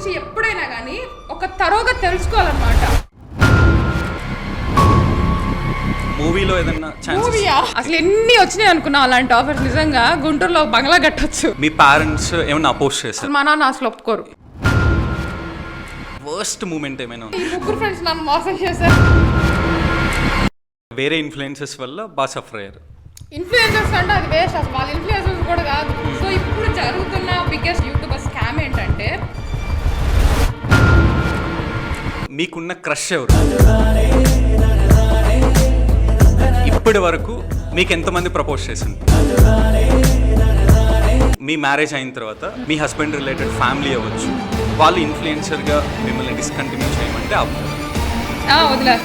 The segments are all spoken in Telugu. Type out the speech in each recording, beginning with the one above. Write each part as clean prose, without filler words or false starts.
గురించి ఎప్పుడైనా కానీ ఒక తరోగా తెలుసుకోవాలన్నమాట. మూవీలో ఏదన్నా మూవీయా అసలు ఎన్ని వచ్చినాయి అనుకున్నాం అలాంటి ఆఫర్స్. నిజంగా గుంటూరులో బంగ్లా కట్టొచ్చు. మీ పేరెంట్స్ ఏమన్నా అపోజ్ చేశారు? మా నాన్న అసలు ఒప్పుకోరు. వర్స్ట్ మూమెంట్ ఏమైనా ఉంది? ముగ్గురు ఫ్రెండ్స్ నన్ను మోసం చేశారు. వేరే ఇన్ఫ్లుయెన్సెస్ వల్ల బాగా సఫర్ అయ్యారు. ఇన్ఫ్లుయెన్సర్స్ అంటే అది వేస్ట్, అసలు వాళ్ళ ఇన్ఫ్లుయెన్సర్స్ కూడా కాదు. సో ఇప్పుడు జరుగుతున్న బిగ్గెస్ట్ యూట్యూబర్ స్కామ్ ఏంటంటే, మీకున్న క్రష్ ఎవరు? ఇప్పటి వరకు మీకు ఎంతమంది ప్రపోజ్ చేసింది? మీ మ్యారేజ్ అయిన తర్వాత మీ హస్బెండ్ రిలేటెడ్ ఫ్యామిలీ అవ్వచ్చు, వాళ్ళు ఇన్ఫ్లుయెన్సర్గా మిమ్మల్ని డిస్కంటిన్యూ చేయమంటే ఆపుతారు. వదిలే.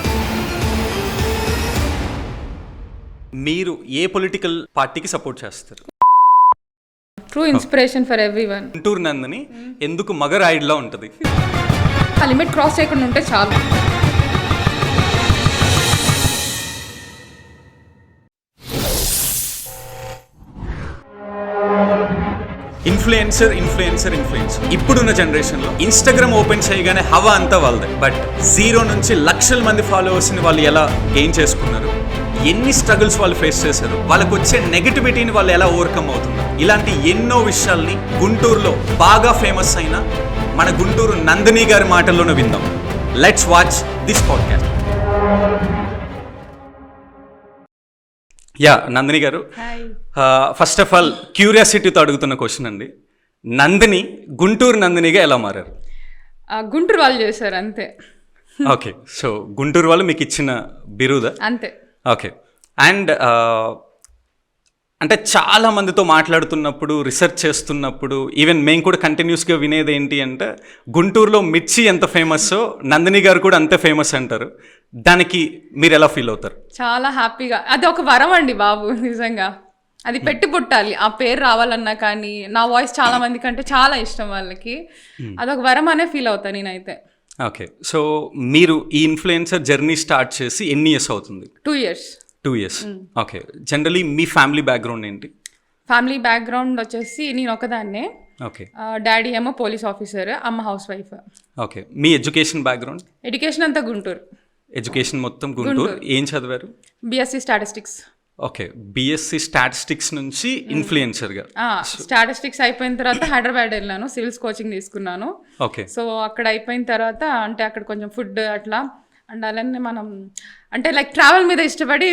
మీరు ఏ పొలిటికల్ పార్టీకి సపోర్ట్ చేస్తారు? True inspiration for everyone. Guntur Nandini ఎందుకు మగరాయిడ్లా ఉంటుంది? ఆ లిమిట్ క్రాస్ చేయకుండా ఉంటే చాలు. ఇన్ఫ్లుయెన్సర్ ఇప్పుడున్న జనరేషన్లో ఇన్స్టాగ్రామ్ ఓపెన్ చేయగానే హవా అంతా వాళ్ళదే. బట్ 0 నుంచి లక్షల మంది ఫాలోవర్స్ని వాళ్ళు ఎలా గెయిన్ చేసుకున్నారు, ఎన్ని స్ట్రగుల్స్ వాళ్ళు ఫేస్ చేశారు, వాళ్ళకు వచ్చే నెగటివిటీని వాళ్ళు ఎలా ఓవర్కమ్ అవుతున్నారు, ఇలాంటి ఎన్నో విషయాల్ని గుంటూరులో బాగా ఫేమస్ అయిన మన గుంటూరు నందిని గారి మాటల్లోనే విందాం. Let's watch this podcast. Yeah Nandini గారు, ఫస్ట్ ఆఫ్ ఆల్ క్యూరియాసిటీతో అడుగుతున్న క్వశ్చన్ అండి. నందిని గుంటూరు నందినిగా ఎలా మారారు? గుంటూరు వాళ్ళు చేశారు అంతే. ఓకే, సో గుంటూరు వాళ్ళు మీకు ఇచ్చిన బిరుదా? అంతే. ఓకే. అండ్ అంటే చాలా మందితో మాట్లాడుతున్నప్పుడు, రీసెర్చ్ చేస్తున్నప్పుడు, ఈవెన్ మేము కూడా కంటిన్యూస్గా వినేది ఏంటి అంటే, గుంటూరులో మిర్చి ఎంత ఫేమస్సో నందిని గారు కూడా అంతే ఫేమస్ అంటారు. దానికి మీరు ఎలా ఫీల్ అవుతారు? చాలా హ్యాపీగా. అది ఒక వరం అండి బాబు, నిజంగా. అది పెట్టి పుట్టాలి, ఆ పేరు రావాలన్నా. కానీ నా వాయిస్ చాలా మంది కంటే చాలా ఇష్టం వాళ్ళకి. అదొక వరం అనే ఫీల్ అవుతాను నేనైతే. ఓకే, సో మీరు ఈ ఇన్ఫ్లుయెన్సర్ జర్నీ స్టార్ట్ చేసి ఎన్ని ఇయర్స్ అవుతుంది? 2 years. 2 years. ఓకే. జనరలీ మీ ఫ్యామిలీ బ్యాక్గ్రౌండ్ ఏంటి? ఫ్యామిలీ బ్యాక్గ్రౌండ్ వచ్చేసి నేను ఒకదాన్నే. ఓకే. డాడీ ఏమో పోలీస్ ఆఫీసర్, అమ్మ హౌస్ వైఫ్. ఓకే. మీ ఎడ్యుకేషన్ బ్యాక్గ్రౌండ్? ఎడ్యుకేషన్ అంతా గుంటూరు. ఎడ్యుకేషన్ మొత్తం గుంటూరు. ఏం చదివారు? BSc statistics. Okay, BSc statistics నుంచి ఇన్ఫ్లుయెన్సర్గా. స్టాటిస్టిక్స్ అయిపోయిన తర్వాత హైదరాబాద్ వెళ్ళాను, సివిల్స్ కోచింగ్ తీసుకున్నాను. ఓకే. సో అక్కడ అయిపోయిన తర్వాత అంటే అక్కడ కొంచెం ఫుడ్ అట్లా అండ్ అలానే మనం అంటే లైక్ ట్రావెల్ మీద ఇష్టపడి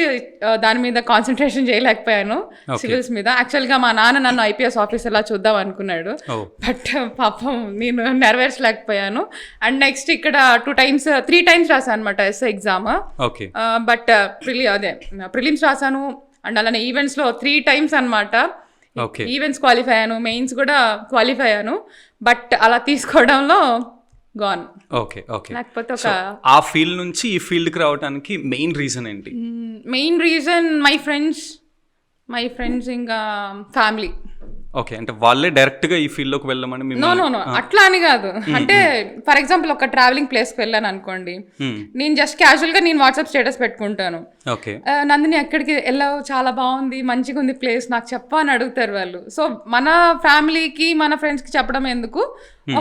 దాని మీద కాన్సన్ట్రేషన్ చేయలేకపోయాను, సివిల్స్ మీద. యాక్చువల్గా మా నాన్న నన్ను ఐపీఎస్ ఆఫీసర్లా చూద్దాం అనుకున్నాడు, బట్ పాపం నేను నెరవేర్చలేకపోయాను. అండ్ నెక్స్ట్ ఇక్కడ 3 times రాశాను అనమాట ఎస్ఐ ఎగ్జామ్. బట్ ప్రిలిమ్స్ రాశాను అండ్ అలానే ఈవెంట్స్లో 3 times అనమాట. ఈవెంట్స్ క్వాలిఫై అయ్యాను, మెయిన్స్ కూడా క్వాలిఫై అయ్యాను. బట్ అలా తీసుకోవడంలో గాన్. ఓకే. ఓకే. లేకపోతే ఒక ఆ ఫీల్డ్ నుంచి ఈ ఫీల్డ్కి రావడానికి మెయిన్ రీజన్ ఏంటి? మెయిన్ రీజన్ మై ఫ్రెండ్స్ ఇంకా ఫ్యామిలీ. ఓకే, అంటే వాళ్ళే డైరెక్ట్గా ఈ ఫీల్డ్లోకి వెళ్ళమని? నో అట్లా అని కాదు. అంటే ఫర్ ఎగ్జాంపుల్ ఒక ట్రావెలింగ్ ప్లేస్కి వెళ్ళాను అనుకోండి, నేను జస్ట్ క్యాజువల్గా నేను వాట్సాప్ స్టేటస్ పెట్టుకుంటాను. ఓకే. నందిని ఎక్కడికి వెళ్ళావు, చాలా బాగుంది, మంచిగా ఉంది ప్లేస్, నాకు చెప్పు అని అడుగుతారు వాళ్ళు. సో మన ఫ్యామిలీకి మన ఫ్రెండ్స్కి చెప్పడం ఎందుకు,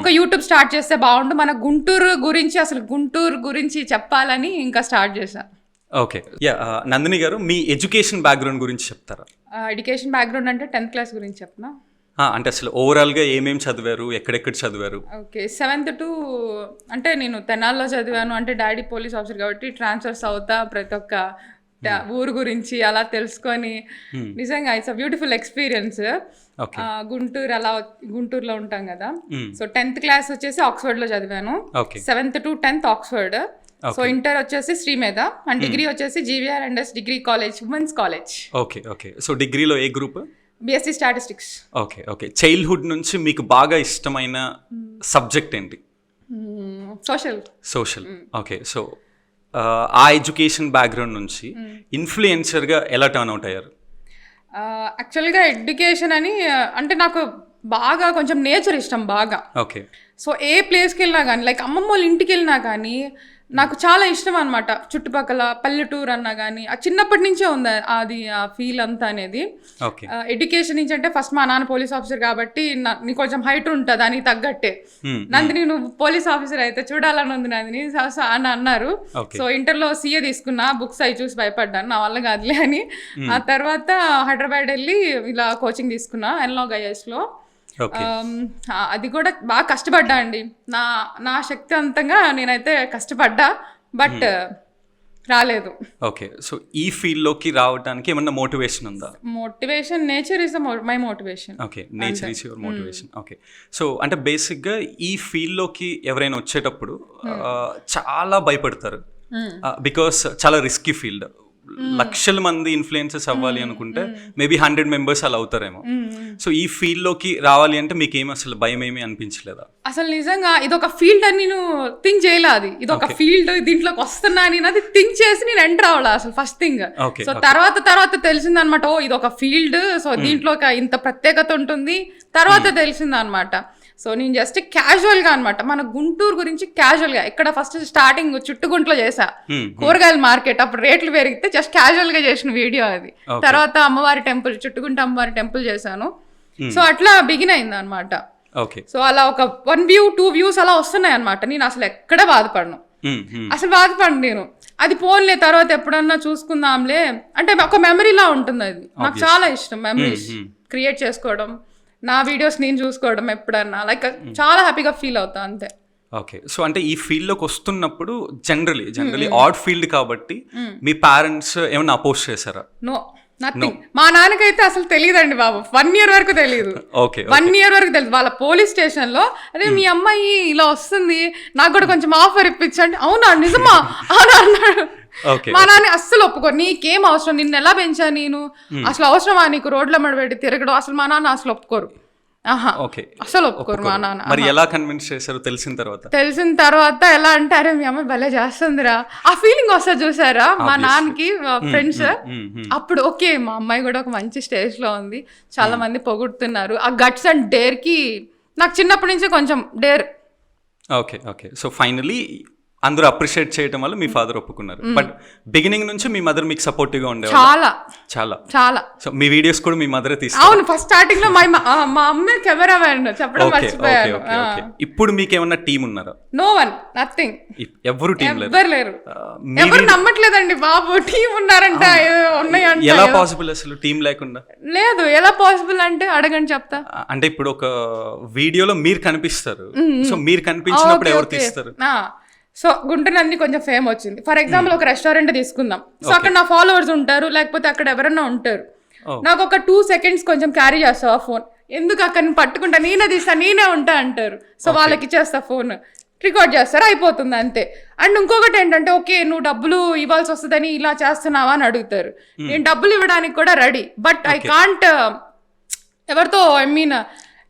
ఒక యూట్యూబ్ స్టార్ట్ చేస్తే బాగుండు, మన గుంటూరు గురించి చెప్పాలని ఇంకా స్టార్ట్ చేశాను. ఓకే. యా నందిని గారు, మీ ఎడ్యుకేషన్ బ్యాక్గ్రౌండ్ గురించి చెప్తారా? ఎడ్యుకేషన్ బ్యాక్గ్రౌండ్ అంటే 10th class గురించి చెప్పనా? అంటే అసలు ఓవరాల్గా ఏమేమి చదివారు, ఎక్కడెక్కడ చదివారు? ఓకే, 7th to అంటే నేను తెనాల్లో చదివాను. అంటే డాడీ పోలీస్ ఆఫీసర్ కాబట్టి ట్రాన్స్ఫర్స్ అవుతా ప్రతి ఒక్క ఊరు గురించి అలా తెలుసుకొని నిజంగా ఇట్స్ అ బ్యూటిఫుల్ ఎక్స్పీరియన్స్. గుంటూరులో ఉంటాం కదా. సో 10th class వచ్చేసి ఆక్స్ఫర్డ్లో చదివాను. 7th to 10th Oxford. So inter వచ్చేసి శ్రీమేధ అండ్ డిగ్రీ వచ్చేసి GVR&S degree college, women's college. Okay. Okay. So డిగ్రీలో ఏ group? BSc statistics. Okay. Okay. Childhood నుంచి మీకు బాగా ఇష్టమైన సబ్జెక్ట్ ఏంటి? సోషల్. ఓకే. సో ఆ ఎడ్యుకేషన్ బ్యాక్గ్రౌండ్ నుంచి ఇన్ఫ్లుయెన్సర్గా ఎలా టర్న్ అవుట్ అయ్యారు? యాక్చువల్గా ఎడ్యుకేషన్ అని అంటే నాకు బాగా కొంచెం నేచర్ ఇష్టం బాగా. ఓకే. సో ఏ ప్లేస్కి వెళ్ళినా కానీ లైక్ అమ్మమ్మ వాళ్ళ ఇంటికి వెళ్ళినా కానీ నాకు చాలా ఇష్టం అనమాట. చుట్టుపక్కల పల్లెటూరు అన్నా కానీ చిన్నప్పటి నుంచే ఉంది అది ఆ ఫీల్ అంతా అనేది. ఎడ్యుకేషన్ నుంచి అంటే ఫస్ట్ మా నాన్న పోలీస్ ఆఫీసర్ కాబట్టి నీకు కొంచెం హైట్ ఉంటుంది దానికి తగ్గట్టే. నందిని నువ్వు పోలీస్ ఆఫీసర్ అయితే చూడాలని ఉంది నందిని అని అన్నారు. సో ఇంటర్లో CA తీసుకున్నా, బుక్స్ అవి చూసి భయపడ్డాను, నా వల్ల కాదులే అని. ఆ తర్వాత హైదరాబాద్ వెళ్ళి ఇలా కోచింగ్ తీసుకున్నా అనలాగ్ IASలో. అది కూడా బాగా కష్టపడ్డా అండి. నా శక్తి అంతంగా నేనైతే కష్టపడ్డా, బట్ రాలేదు. ఓకే, సో ఈ ఫీల్డ్ లోకి రావడానికి ఏమన్నా మోటివేషన్ ఉందా? Motivation, nature is my motivation. Okay, nature is your motivation. Okay, so అంటే బేసిక్గా ఈ ఫీల్డ్ లోకి ఎవరైనా వచ్చేటప్పుడు చాలా భయపడతారు, బికాస్ చాలా రిస్కీ ఫీల్డ్. లక్షల మంది ఇన్ఫ్లుయెన్సర్స్ అవ్వాలి అనుకుంటే మేబీ 100 మెంబర్స్ అలా అవుతారేమో. సో ఈ ఫీల్డ్ లోకి రావాలి అంటే మీకు ఏమి అసలు భయం ఏమి అనిపించలేదా? అసలు నిజంగా ఇదొక ఫీల్డ్ అని నేను థింక్ చేయలే. అది ఇదొక ఫీల్డ్, దీంట్లోకి వస్తున్నా నేను అది థింక్ చేసి నేను ఎంటర్ అవ్వాలి అసలు ఫస్ట్ థింగ్. సో తర్వాత తెలిసిందనమాట, ఓ ఇదొక ఫీల్డ్, సో దీంట్లో ఇంత ప్రత్యేకత ఉంటుంది తర్వాత తెలిసిందనమాట. సో నేను జస్ట్ క్యాజువల్గా అనమాట మన గుంటూరు గురించి క్యాజువల్గా ఇక్కడ ఫస్ట్ స్టార్టింగ్ చుట్టుగుంట్లో చేసా, కూరగాయల మార్కెట్ అప్పుడు రేట్లు పెరిగితే జస్ట్ క్యాజువల్గా చేసిన వీడియో అది. తర్వాత అమ్మవారి టెంపుల్, చుట్టుగుంట అమ్మవారి టెంపుల్ చేశాను. సో అట్లా బిగిన్ అయింది అనమాట. సో అలా ఒక 1 view 2 views అలా వస్తున్నాయి అనమాట. నేను అసలు ఎక్కడ బాధపడను, అసలు బాధపడను నేను. అది పోన్లే తర్వాత ఎప్పుడన్నా చూసుకుందాంలే అంటే ఒక మెమరీలా ఉంటుంది. అది నాకు చాలా ఇష్టం, మెమరీస్ క్రియేట్ చేసుకోవడం, నా వీడియోస్ నేను చూసుకోవడం ఎప్పుడన్నా లైక్ చాలా హ్యాపీగా ఫీల్ అవుతా అంతే. ఓకే, సో అంటే ఈ ఫీల్డ్లోకి వస్తున్నప్పుడు జనరలీ ఆడ్ ఫీల్డ్ కాబట్టి మీ పేరెంట్స్ ఏమైనా అపోజ్ చేశారా? No, nothing. మా నాన్నకైతే అసలు తెలియదండి బాబు, 1 year వరకు తెలియదు. 1 year వరకు తెలియదు. వాళ్ళ పోలీస్ స్టేషన్ లో అదే మీ అమ్మాయి ఇలా వస్తుంది, నాకు కూడా కొంచెం ఆఫర్ ఇప్పించండి. అవునా, నిజమా? అవునా అన్నాడు. మా నాన్న అస్సలు ఒప్పుకో, నీకేం అవసరం, నిన్ను ఎలా పెంచా నేను, అసలు అవసరమా నీకు రోడ్ల మడబెట్టి తిరగడం, అసలు మా నాన్న అసలు ఒప్పుకోరు. అసలు ఒప్పుకోరు మా నాన్న. మరి ఎలా కన్విన్స్ చేశారు తెలిసిన తర్వాత? ఎలా అంటే అరే మీ అమ్మాయి భలే చేస్తుందిరా, ఆ ఫీలింగ్ వస్తుంది చూసారా మా నాన్నకి, ఫ్రెండ్స్. అప్పుడు ఓకే మా అమ్మాయి కూడా ఒక మంచి స్టేజ్ లో ఉంది, చాలా మంది పొగుడుతున్నారు. ఆ గట్స్ అండ్ డేర్ కి నాకు చిన్నప్పటి నుంచి కొంచెం డేర్. ఓకే, సో ఫైనలీ అందరూ అప్రిషియేట్ చేయడం వల్ల మీ ఫాదర్ ఒప్పుకున్నారు. బట్ బిగినింగ్ నుంచి మీ మదర్ మీకు సపోర్టివ్ గా ఉండేవారు? చాలా. సో మీ వీడియోస్ కూడా మీ మదరే తీసుకు? అవును, ఫస్ట్ స్టార్టింగ్ లో మా అమ్మే కెమెరా మ్యాన్, చెప్పడం మర్చిపోయాను. ఇప్పుడు మీకు ఏమన్నా టీం ఉన్నారా? No one, nothing. ఎవరు టీం లేరు, ఎవరు నమ్మట్లేదండి బాబు. టీం ఉన్నారంట, ఉన్నాయంట. ఎలా పాసిబుల్ అసలు టీం లేకుండా? లేదు, ఎలా పాసిబుల్ అంటే అడగండి చెప్తా. అంటే ఇప్పుడు ఒక వీడియోలో మీరు కనిపిస్తారు, సో మీరు కనిపించినప్పుడు ఎవరు తీస్తారు? సో గుంటూరు నంది కొంచెం ఫేమ్ వచ్చింది. ఫర్ ఎగ్జాంపుల్ ఒక రెస్టారెంట్ తీసుకుందాం. సో అక్కడ నా ఫాలోవర్స్ ఉంటారు, లేకపోతే అక్కడ ఎవరన్నా ఉంటారు. నాకు ఒక 2 seconds కొంచెం క్యారీ చేస్తావు ఆ ఫోన్, ఎందుకు అక్కడ పట్టుకుంటా, నేనే తీస్తా, నేనే ఉంటా అంటారు. సో వాళ్ళకి ఇచ్చేస్తా ఫోన్, రికార్డ్ చేస్తారు, అయిపోతుంది అంతే. అండ్ ఇంకొకటి ఏంటంటే ఓకే నువ్వు డబ్బులు ఇవ్వాల్సి వస్తుందని ఇలా చేస్తున్నావా అని అడుగుతారు. నేను డబ్బులు ఇవ్వడానికి కూడా రెడీ, బట్ ఐ కాంట్ ఎవరితో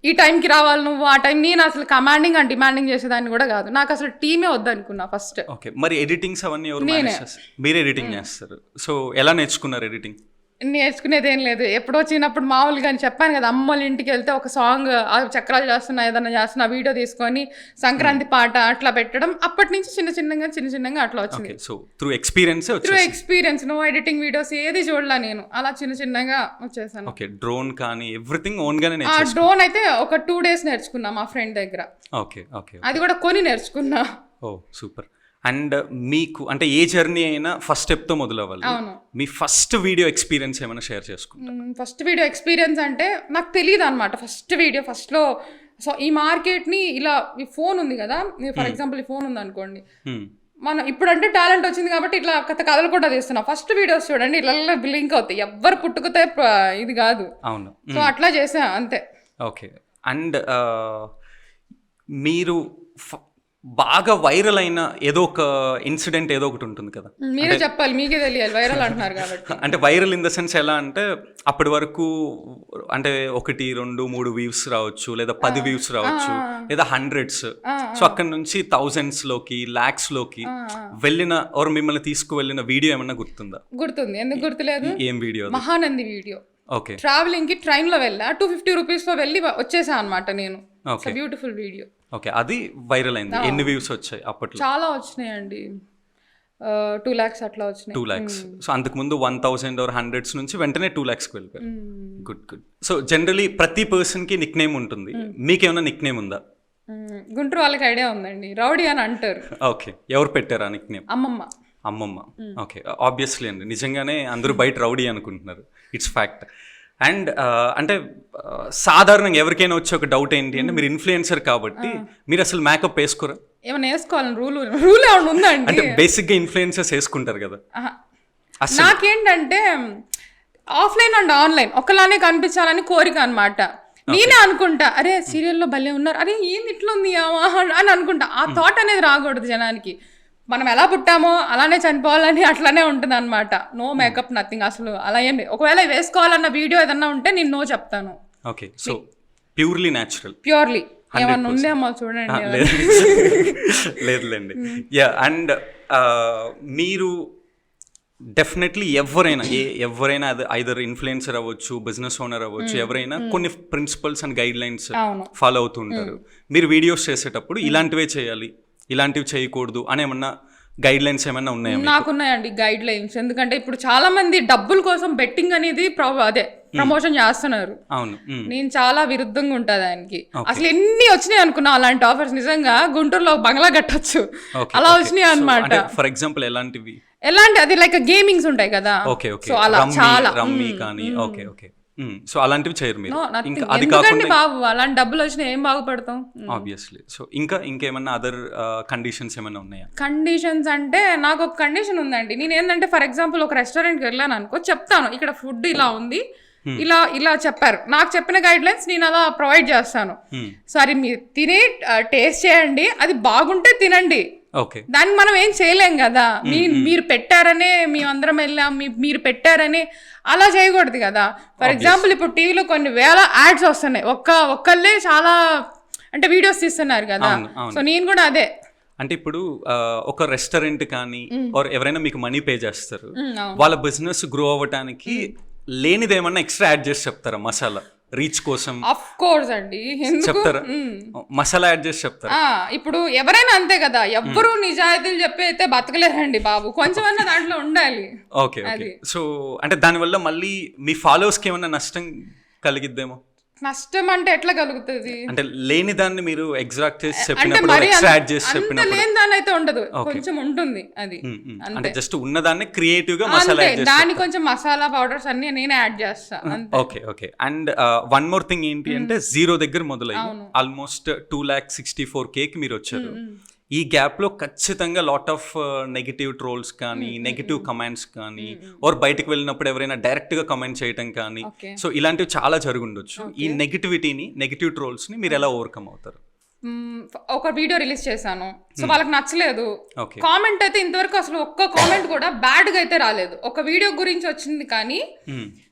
ఈ టైంకి రావాలి నువ్వు, ఆ టైం. నేను అసలు కమాండింగ్ అండ్ డిమాండింగ్ చేసేదాన్ని కూడా కాదు, నాకు అసలు టీమే వద్దనుకున్నా ఫస్ట్. ఓకే, మరి ఎడిటింగ్స్ అవన్నీ ఎవరు మేనేజ్ చేస్తారు? మీరు ఎడిటింగ్ చేస్తారు. సో ఎలా నేర్చుకున్నారు ఎడిటింగ్? నేర్చుకునేది ఏం లేదు, ఎప్పుడో చిన్నప్పుడు మామూలుగా చెప్పాను కదా, అమ్మోళ్ళ ఇంటికి వెళ్తే ఒక సాంగ్ చక్రాలు చేస్తున్నా ఏదన్నా చేస్తున్నా వీడియో తీసుకొని సంక్రాంతి పాట అట్లా పెట్టడం, అప్పటి నుంచి చిన్న చిన్నగా అట్లా వచ్చింది. So through experience no editing videos ఏది చూడలా నేను, అలా చిన్నగా వచ్చేసాను. ఓకే, డ్రోన్ కానీ ఎవ్రీథింగ్ ఓన్ గానే నేర్చుకున్నా. డ్రోన్ అయితే ఒక 2 days నేర్చుకున్నా మా ఫ్రెండ్ దగ్గర. ఓకే, అది కూడా కొని నేర్చుకున్నా. ఓ సూపర్. అండ్ మీకు అంటే ఏ జర్నీ అయినా ఫస్ట్ స్టెప్తో మొదలవ్వాలి. మీ ఫస్ట్ వీడియో ఎక్స్పీరియన్స్ ఏమైనా షేర్ చేసుకుంటారు? ఫస్ట్ వీడియో ఎక్స్పీరియన్స్ అంటే నాకు తెలియదు అనమాట. ఫస్ట్లో సో ఈ మార్కెట్ని ఇలా, ఈ ఫోన్ ఉంది కదా, ఫర్ ఎగ్జాంపుల్ ఈ ఫోన్ ఉంది అనుకోండి, మనం ఇప్పుడు అంటే టాలెంట్ వచ్చింది కాబట్టి ఇట్లా కథలు కూడా తీస్తున్నాం. ఫస్ట్ వీడియోస్ చూడండి ఇట్లా బ్లింక్ అవుతాయి, ఎవ్వరు పుట్టుకుతే ఇది కాదు. అవును, సో అట్లా చేసా అంతే. ఓకే, అండ్ మీరు బాగా వైరల్ అయిన ఏదో ఒక ఇన్సిడెంట్ ఏదో ఒకటి ఉంటుంది కదా, మీరే చెప్పాలి, మీకే తెలియాలి, వైరల్ అంటున్నారు కాబట్టి. అంటే వైరల్ ఇన్ ద సెన్స్ ఎలా అంటే అప్పటి వరకు అంటే 1, 2, 3 వ్యూస్ రావచ్చు, లేదా 10 వ్యూస్ రావచ్చు, లేదా 100s. సో అక్కడ నుంచి 1000s లోకి, lakhs లోకి వెళ్ళిన or మిమ్మల్ని తీసుకువెళ్ళిన వీడియో ఏమన్నా గుర్తుందా? గుర్తుంది, ఎందుకు గుర్తులేదు. ఏం video? Mahanandi video. Okay, travelling కి ట్రైన్ లో వెళ్ళా, 250 rupees లో వెళ్ళి వచ్చేసా అనమాట నేను. Beautiful video. ఓకే, అది వైరల్ అయింది. ఎన్ని వ్యూస్ వచ్చాయి అప్పట్లో? చాలా వచ్చినాయండి, 2 lakhs అట్లా వచ్చినాయి. 2 lakhs. సో అంతకుముందు 1000 or hundreds నుంచి వెంటనే 2 lakhsకి వెళ్ళిపోయారు. గుడ్. సో జనరలీ ప్రతి పర్సన్కి నిక్ నేమ్ ఉంటుంది, మీకేమైనా నిక్ నేమ్ ఉందా? గుంటూరు వాళ్ళకి ఐడియా ఉందండి, రౌడీ అని అంటారు. ఓకే, ఎవరు పెట్టారు ఆ నిక్ నేమ్? అమ్మమ్మ. ఓకే, ఆబ్వియస్లీ అండి, నిజంగానే అందరూ బయట రౌడీ అనుకుంటున్నారు, ఇట్స్ ఫ్యాక్ట్. అండ్ అంటే సాధారణంగా ఎవరికైనా వచ్చే ఒక డౌట్ ఏంటి అంటే, మీరు ఇన్ఫ్లుయెన్సర్ కాబట్టి మీరు అసలు మేకప్ వేసుకోరా? ఏమైనా వేసుకోవాలని రూల్ ఏమైనా ఉందండి? అంటే బేసిక్గా ఇన్ఫ్లుయెన్సర్స్ వేసుకుంటారు కదా. నాకేంటంటే ఆఫ్లైన్ అండ్ ఆన్లైన్ ఒకలానే కనిపించాలని కోరిక అనమాట. నేనే అనుకుంటా, అరే సీరియల్లో భలే ఉన్నారు, అరే ఏంది ఇట్లా ఉంది అని అనుకుంటా. ఆ థాట్ అనేది రాకూడదు జనానికి. మనం ఎలా పుట్టామో అలానే చనిపోవాలని అట్లానే ఉంటుంది అనమాట. నో మేకప్, నథింగ్, అసలు అలా ఏం లేదు. ఒకవేళ వేసుకోవాలన్న వీడియో ఏదన్నా ఉంటే నేను నో చెప్తాను. Okay, so purely natural. Purely ఏమన్నా ఉందేమో చూడండి. లేదులేండి. యా, అండ్ మీరు డెఫినెట్లీ ఎవరైనా అది ఐదర్ ఇన్ఫ్లుయెన్సర్ అవ్వచ్చు, బిజినెస్ ఓనర్ అవ్వచ్చు, ఎవరైనా కొన్ని principles and guidelines follow అవుతూ ఉంటారు. మీరు వీడియోస్ చేసేటప్పుడు ఇలాంటివే చేయాలి, ఇలాంటివి చేయకూడదు అని ఏమన్నా గైడ్ లైన్స్ ఏమైనా ఉన్నాయా? నాకున్నాయండి గైడ్ లైన్స్. ఎందుకంటే ఇప్పుడు చాలా మంది డబ్బుల కోసం బెట్టింగ్ అనేది ప్రమోషన్ చేస్తున్నారు. అవును, నేను చాలా విరుద్ధంగా ఉంటా దానికి. అసలు ఎన్ని వచ్చినాయి అనుకున్నా అలాంటి ఆఫర్స్, నిజంగా గుంటూరులో బంగ్లా కట్టొచ్చు అలా వచ్చినాయి అనమాట. ఫర్ ఎగ్జాంపుల్ ఎలాంటివి? అది లైక్ గేమింగ్స్ ఉంటాయి కదా, సో అలా చాలా రమ్మీ కానీ. ఓకే, సో అలాంటివి చేయరు మీరు? ఎందుకండి బాబు, అలాంటి డబ్బులు వచ్చినా ఏం బాగుపడతాం ఆబ్వియస్లీ. సో ఇంకేమన్నా అదర్ కండిషన్స్ ఏమైనా ఉన్నాయా? కండిషన్స్ అంటే నాకు ఒక కండిషన్ ఉందండి. నేను ఏంటంటే ఫర్ ఎగ్జాంపుల్ ఒక రెస్టారెంట్కి వెళ్ళాను అనుకో, చెప్తాను ఇక్కడ ఫుడ్ ఇలా ఉంది, ఇలా చెప్పారు, నాకు చెప్పిన గైడ్ లైన్స్ నేను అలా ప్రొవైడ్ చేస్తాను. సరే మీరు తిని టేస్ట్ చేయండి, అది బాగుంటే తినండి, దాన్ని మనం ఏం చేయలేం కదా. మీరు పెట్టారనే మేమందరం వెళ్ళాం, మీరు పెట్టారని అలా చేయకూడదు కదా. ఫర్ ఎగ్జాంపుల్ ఇప్పుడు టీవీలో కొన్ని వేల యాడ్స్ వస్తున్నాయి, ఒక్కళ్ళే చాలా అంటే వీడియోస్ తీస్తున్నారు కదా. సో నేను కూడా అదే అంటే ఇప్పుడు ఒక రెస్టారెంట్ కానీ ఎవరైనా మీకు మనీ పే చేస్తారు, వాళ్ళ బిజినెస్ గ్రో అవ్వటానికి లేనిదేమన్నా ఎక్స్ట్రా యాడ్ చేసి చెప్తారా? మసాలా రీచ్ కోసం ఆఫ్ కోర్స్ అండి చెప్తారా? మసాలా యాడ్ చేసి చెప్తారా? ఇప్పుడు ఎవరైనా అంతే కదా, ఎవ్వరు నిజాయితీలు చెప్పి అయితే బతకలేరండి బాబు, కొంచెం అన్న దాంట్లో ఉండాలి. ఓకే, సో అంటే దానివల్ల మళ్ళీ మీ ఫాలోవర్స్ కి ఏమన్నా నష్టం కలిగిద్దేమో? నష్టం అంటే ఎట్లా కలుగుతుంది అంటే లేని దాన్ని మీరు ఎగ్జాక్ట్ చేసి చెప్పినప్పుడు ఎక్స్ట్రా యాడ్ చేసి చెప్పినప్పుడు లేని దాన్ని అయితే ఉండదు, కొంచెం ఉంటుంది. అది అంటే జస్ట్ ఉన్నదాన్ని క్రియేటివ్ గా మసాలా యాడ్ చేసి దాన్ని కొంచెం మసాలా పౌడర్స్ అన్ని నేనే యాడ్ చేస్తాను. Okay. And one more thing ఏంటి అంటే, 0 దగ్గర మొదలయ్యి ఆల్మోస్ట్ 2,64,000 కి మీరు వచ్చారు. ఈ గ్యాప్ లో ఖచ్చితంగా లాట్ ఆఫ్ నెగిటివ్ ట్రోల్స్ కానీ, నెగిటివ్ కమెంట్స్ కానీ, ఓర్ బయటకు వెళ్ళినప్పుడు ఎవరైనా డైరెక్ట్ గా కమెంట్ చేయటం కానీ, సో ఇలాంటివి చాలా జరుగుండొచ్చు. ఈ నెగిటివ్ ట్రోల్స్ ని మీరు ఎలా ఓవర్కమ్ అవుతారు? ఒక వీడియో రిలీజ్ చేశాను, సో వాళ్ళకి నచ్చలేదు. కామెంట్ అయితే ఇంతవరకు అసలు ఒక్క కామెంట్ కూడా బ్యాడ్ గా అయితే రాలేదు. ఒక వీడియో గురించి వచ్చింది కానీ,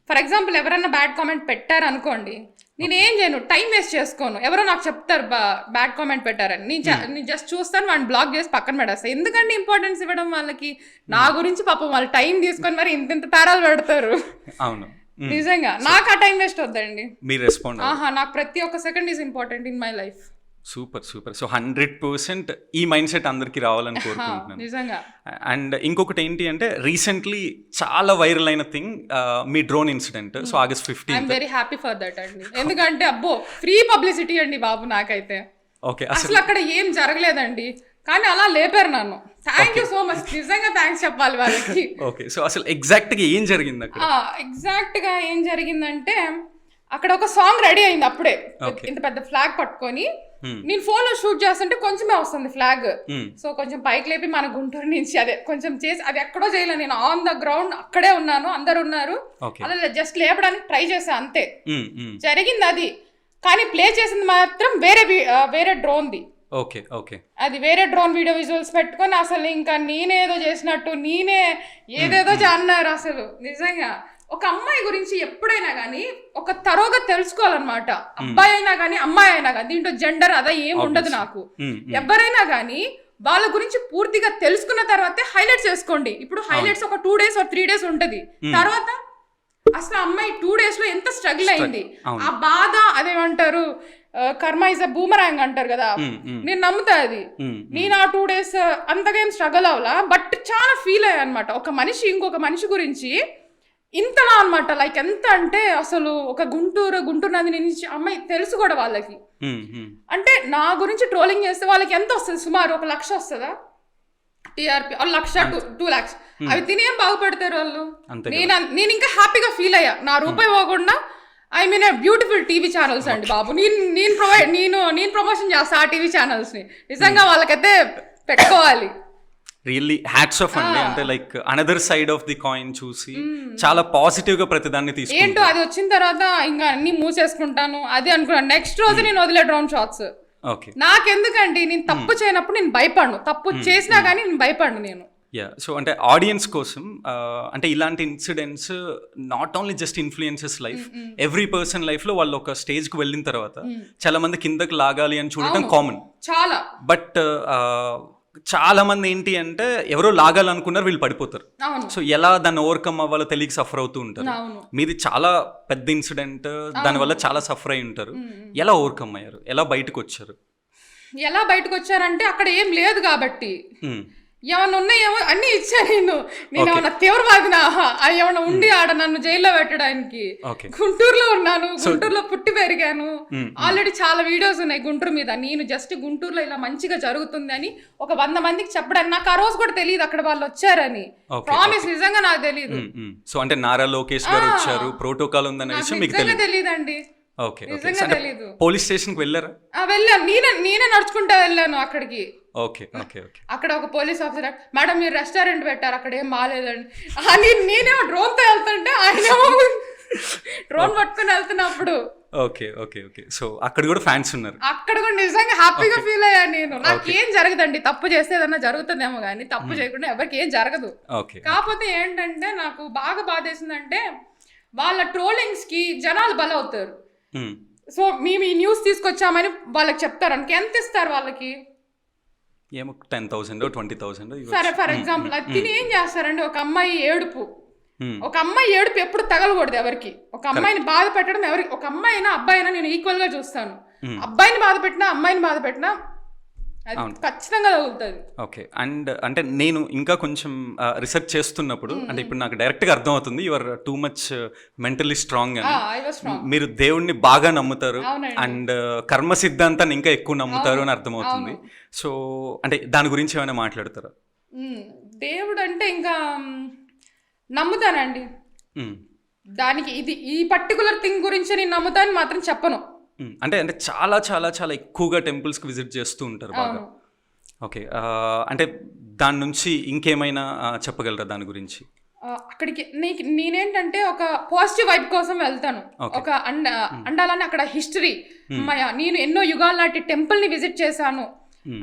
ఫర్ ఎగ్జాంపుల్ ఎవరైనా బ్యాడ్ కామెంట్ పెట్టారు అనుకోండి, నేను ఏం చేయను, టైం వేస్ట్ చేసుకోను. ఎవరో నాకు చెప్తారు బ్యాడ్ కామెంట్ పెట్టారని, నేను జస్ట్ చూస్తాను, వాడిని బ్లాక్ చేసి పక్కన పెడేస్తాను. ఎందుకంటే ఇంపార్టెన్స్ ఇవ్వడం వాళ్ళకి? నా గురించి పాపం వాళ్ళు టైం తీసుకొని మరి ఇంత తేడాలు పెడతారు. అవును, నిజంగా నాకు ఆ టైం వేస్ట్ వద్దండి. మీరు రెస్పాండ్ నాకు ప్రతి ఒక్క second is important in my life. Super. So 100% ఈ మైండ్ సెట్ అందరికి రావాలని కోరుకుంటున్నాను నిజంగా. అండ్ ఇంకొకటి ఏంటి అంటే, రీసెంట్లీ చాలా వైరల్ అయిన thing me drone incident. So August 15th I'm very happy for that అండి. ఎందుకంటే అబ్బో ఫ్రీ పబ్లిసిటీ అండి బాబు నాకైతే. ఓకే, అసలు అక్కడ ఏం జరగలేదండి, కానీ అలా లేపారు నన్ను. థ్యాంక్ యూ సో మచ్, నిజంగా థ్యాంక్స్ చెప్పాలి వాళ్ళకి. ఓకే, సో అసలు ఎగ్జాక్ట్ గా ఏం జరిగింది అక్కడ? ఎగ్జాక్ట్ గా ఏం జరిగిందంటే, అక్కడ ఒక సాంగ్ రెడీ అయింది అప్పుడే, ఇంత పెద్ద ఫ్లాగ్ పట్టుకొని. నేను ఫోన్ లో షూట్ చేస్తుంటే కొంచెమే వస్తుంది ఫ్లాగ్. సో కొంచెం పైకి లేపి మన గుంటూరు నుంచి అదే కొంచెం చేసి, అది ఎక్కడో చేయలేదు, నేను ఆన్ ద గ్రౌండ్ అక్కడే ఉన్నాను, అందరు ఉన్నారు, అదే జస్ట్ లేపడానికి ట్రై చేసా అంతే. జరిగింది అది, కానీ ప్లే చేసింది మాత్రం వేరే డ్రోన్ది. అది వేరే డ్రోన్ వీడియో విజువల్స్ పెట్టుకొని అసలు ఇంకా నేనేదో చేసినట్టు నేనే ఏదేదో అన్నారు. అసలు నిజంగా ఒక అమ్మాయి గురించి ఎప్పుడైనా కానీ ఒక తరోగా తెలుసుకోవాలన్నమాట. అబ్బాయి అయినా కానీ అమ్మాయి అయినా కానీ, దీంట్లో జెండర్ అదా ఏం ఉండదు నాకు. ఎవరైనా కానీ వాళ్ళ గురించి పూర్తిగా తెలుసుకున్న తర్వాతే హైలైట్స్ చేసుకోండి. ఇప్పుడు హైలైట్స్ ఒక 2 days or 3 days ఉంటది, తర్వాత అసలు అమ్మాయి 2 days లో ఎంత స్ట్రగుల్ అయింది, ఆ బాధ అదేమంటారు కర్మ ఇస్ అ బూమరాంగ్ అంటారు కదా, నేను నమ్ముతా అది. నేను ఆ 2 days అంతగా ఏం స్ట్రగుల్ అవ్వలా, బట్ చాలా ఫీల్ అయ్యా అనమాట. ఒక మనిషి ఇంకొక మనిషి గురించి ఇంతలా అనమాట, లైక్ ఎంత అంటే అసలు ఒక గుంటూరు నది నుంచి అమ్మాయి తెలుసు కూడా వాళ్ళకి. అంటే నా గురించి ట్రోలింగ్ చేస్తే వాళ్ళకి ఎంత వస్తుంది, సుమారు 1 లక్ష వస్తుందా టీఆర్పీ, 1 లక్ష 2 lakhs, అవి తినేం బాగుపడతారు వాళ్ళు. నేను ఇంకా హ్యాపీగా ఫీల్ అయ్యా, నా రూపాయి పోకుండా. I mean beautiful TV channels అండి బాబు, నేను ప్రమోషన్ చేస్తా ఆ టీవీ ఛానల్స్ ని. నిజంగా వాళ్ళకైతే పెట్టుకోవాలి. రియల్లీ హ్యాట్స్ ఆఫ్ అండి. అంటే like another side of the coin చూసి చాలా పాజిటివ్ గా ప్రతిదాన్ని తీసుకుంటాను. ఏంటో అది వచ్చిన తర్వాత ఇంకా అన్ని మూసేసుకుంటాను అది అనుకున్నాను. నెక్స్ట్ రోజు నేను వదిలే డ్రోన్ షాట్స్. నాకెందుకండి, నేను తప్పు చేయనప్పుడు నేను భయపడను, తప్పు చేసినా కానీ నేను భయపడను నేను. సో అంటే ఆడియన్స్ కోసం అంటే ఇలాంటి incidents not only just influences life, every person life లో వాళ్ళు ఒక స్టేజ్ కు వెళ్ళిన తర్వాత చాలా మంది కిందకి లాగాలి అని చూడటం కామన్ చాలా. బట్ చాలా మంది ఏంటి అంటే ఎవరో లాగాలనుకున్నారు, వీళ్ళు పడిపోతారు. సో ఎలా దాన్ని ఓవర్కమ్ అవ్వాలో తెలియక సఫర్ అవుతూ ఉంటారు. మీది చాలా పెద్ద ఇన్సిడెంట్, దానివల్ల చాలా సఫర్ అయి ఉంటారు. ఎలా ఓవర్కమ్ అయ్యారు, ఎలా బయటకు వచ్చారు? ఎలా బయటకు వచ్చారంటే అక్కడ ఏం లేదు కాబట్టి ఏమన్నా ఉన్నాయేమో అన్ని ఇచ్చా నేను ఏమన్నా తీవ్రవాదినా, ఏమన్నా ఉండి ఆడ నన్ను జైల్లో పెట్టడానికి. గుంటూరులో ఉన్నాను, గుంటూరులో పుట్టి పెరిగాను. ఆల్రెడీ చాలా వీడియోస్ ఉన్నాయి గుంటూరు మీద. నేను జస్ట్ గుంటూరులో ఇలా మంచిగా జరుగుతుంది అని ఒక 100 మందికి చెప్పడానికి, నాకు ఆ రోజు కూడా తెలియదు అక్కడ వాళ్ళు వచ్చారని. ప్రామిస్, నిజంగా నాకు తెలియదు. సో అంటే నారా లోకేష్ గారు వచ్చారు, ప్రోటోకాల్ ఉందనే విషయం మీకు తెలియదండి. పోలీస్ స్టేషన్ కి వెళ్ళారా? వెళ్ళాను, నేనే నడుచుకుంటా వెళ్ళాను అక్కడికి. అక్కడ ఒక పోలీస్ ఆఫీసర్, మేడం మీరు రెస్టారెంట్ పెట్టారు అక్కడ ఏం బాగాలేదండి అని. నేనేమో డ్రోన్ తో వెళ్తుంటే ఆయనేమో డ్రోన్ పట్టుకుని వెళ్తున్నప్పుడు. సో అక్కడ కూడా ఫ్యాన్స్ ఉన్నారు. అక్కడ కూడా నిజంగా హ్యాపీగా ఫీల్ అయ్యా నేను. నాకేం జరగదండి, తప్పు చేస్తే ఏదన్నా జరుగుతుందేమో కానీ తప్పు చేయకుండా ఎవరికి ఏం జరగదు. కాకపోతే ఏంటంటే నాకు బాగా బాధేసిందంటే వాళ్ళ ట్రోలింగ్స్ కి జనాలు బలవుతారు. సో మేము ఈ న్యూస్ తీసుకొచ్చామని వాళ్ళకి చెప్తారు అనుకో, ఎంత ఇస్తారు వాళ్ళకి? ఏమో 10,000 20,000. సరే ఫర్ ఎగ్జాంపుల్ అది తిని ఏం చేస్తారండి, ఒక అమ్మాయి ఏడుపు ఎప్పుడు తగలకూడదు ఎవరికి. ఒక అమ్మాయిని బాధ పెట్టడం ఎవరికి, ఒక అమ్మాయి అయినా అబ్బాయి అయినా నేను ఈక్వల్ గా చూస్తాను. అబ్బాయిని బాధ పెట్టినా అమ్మాయిని బాధ పెట్టినా అది ఖచ్చితంగా తగులుతుంది. అండ్ అంటే నేను ఇంకా కొంచెం రీసెర్చ్ చేస్తున్నప్పుడు అంటే ఇప్పుడు నాకు డైరెక్ట్ గా అర్థం అవుతుంది, you are too much mentally strong అని. మీరు దేవుణ్ణి బాగా నమ్ముతారు అండ్ కర్మ సిద్ధాంతాన్ని ఇంకా ఎక్కువ నమ్ముతారు అని అర్థమవుతుంది. సో అంటే దాని గురించి ఏమైనా మాట్లాడతారా? దేవుడు అంటే ఇంకా నమ్ముతానండి, దానికి ఇది ఈ పర్టికులర్ థింగ్ గురించి నేను నమ్ముతాను మాత్రం చెప్పను. అంటే అంటే చాలా చాలా చాలా ఎక్కువగా టెంపుల్స్కి విజిట్ చేస్తూ ఉంటారు బాగా. అంటే దాని నుంచి ఇంకేమైనా చెప్పగలరా దాని గురించి? అక్కడికి నేనేంటంటే ఒక పాజిటివ్ వైబ్ కోసం వెళ్తాను. ఒక అండాలని అక్కడ హిస్టరీ, నేను ఎన్నో యుగాల నాటి టెంపుల్ ని విజిట్ చేశాను,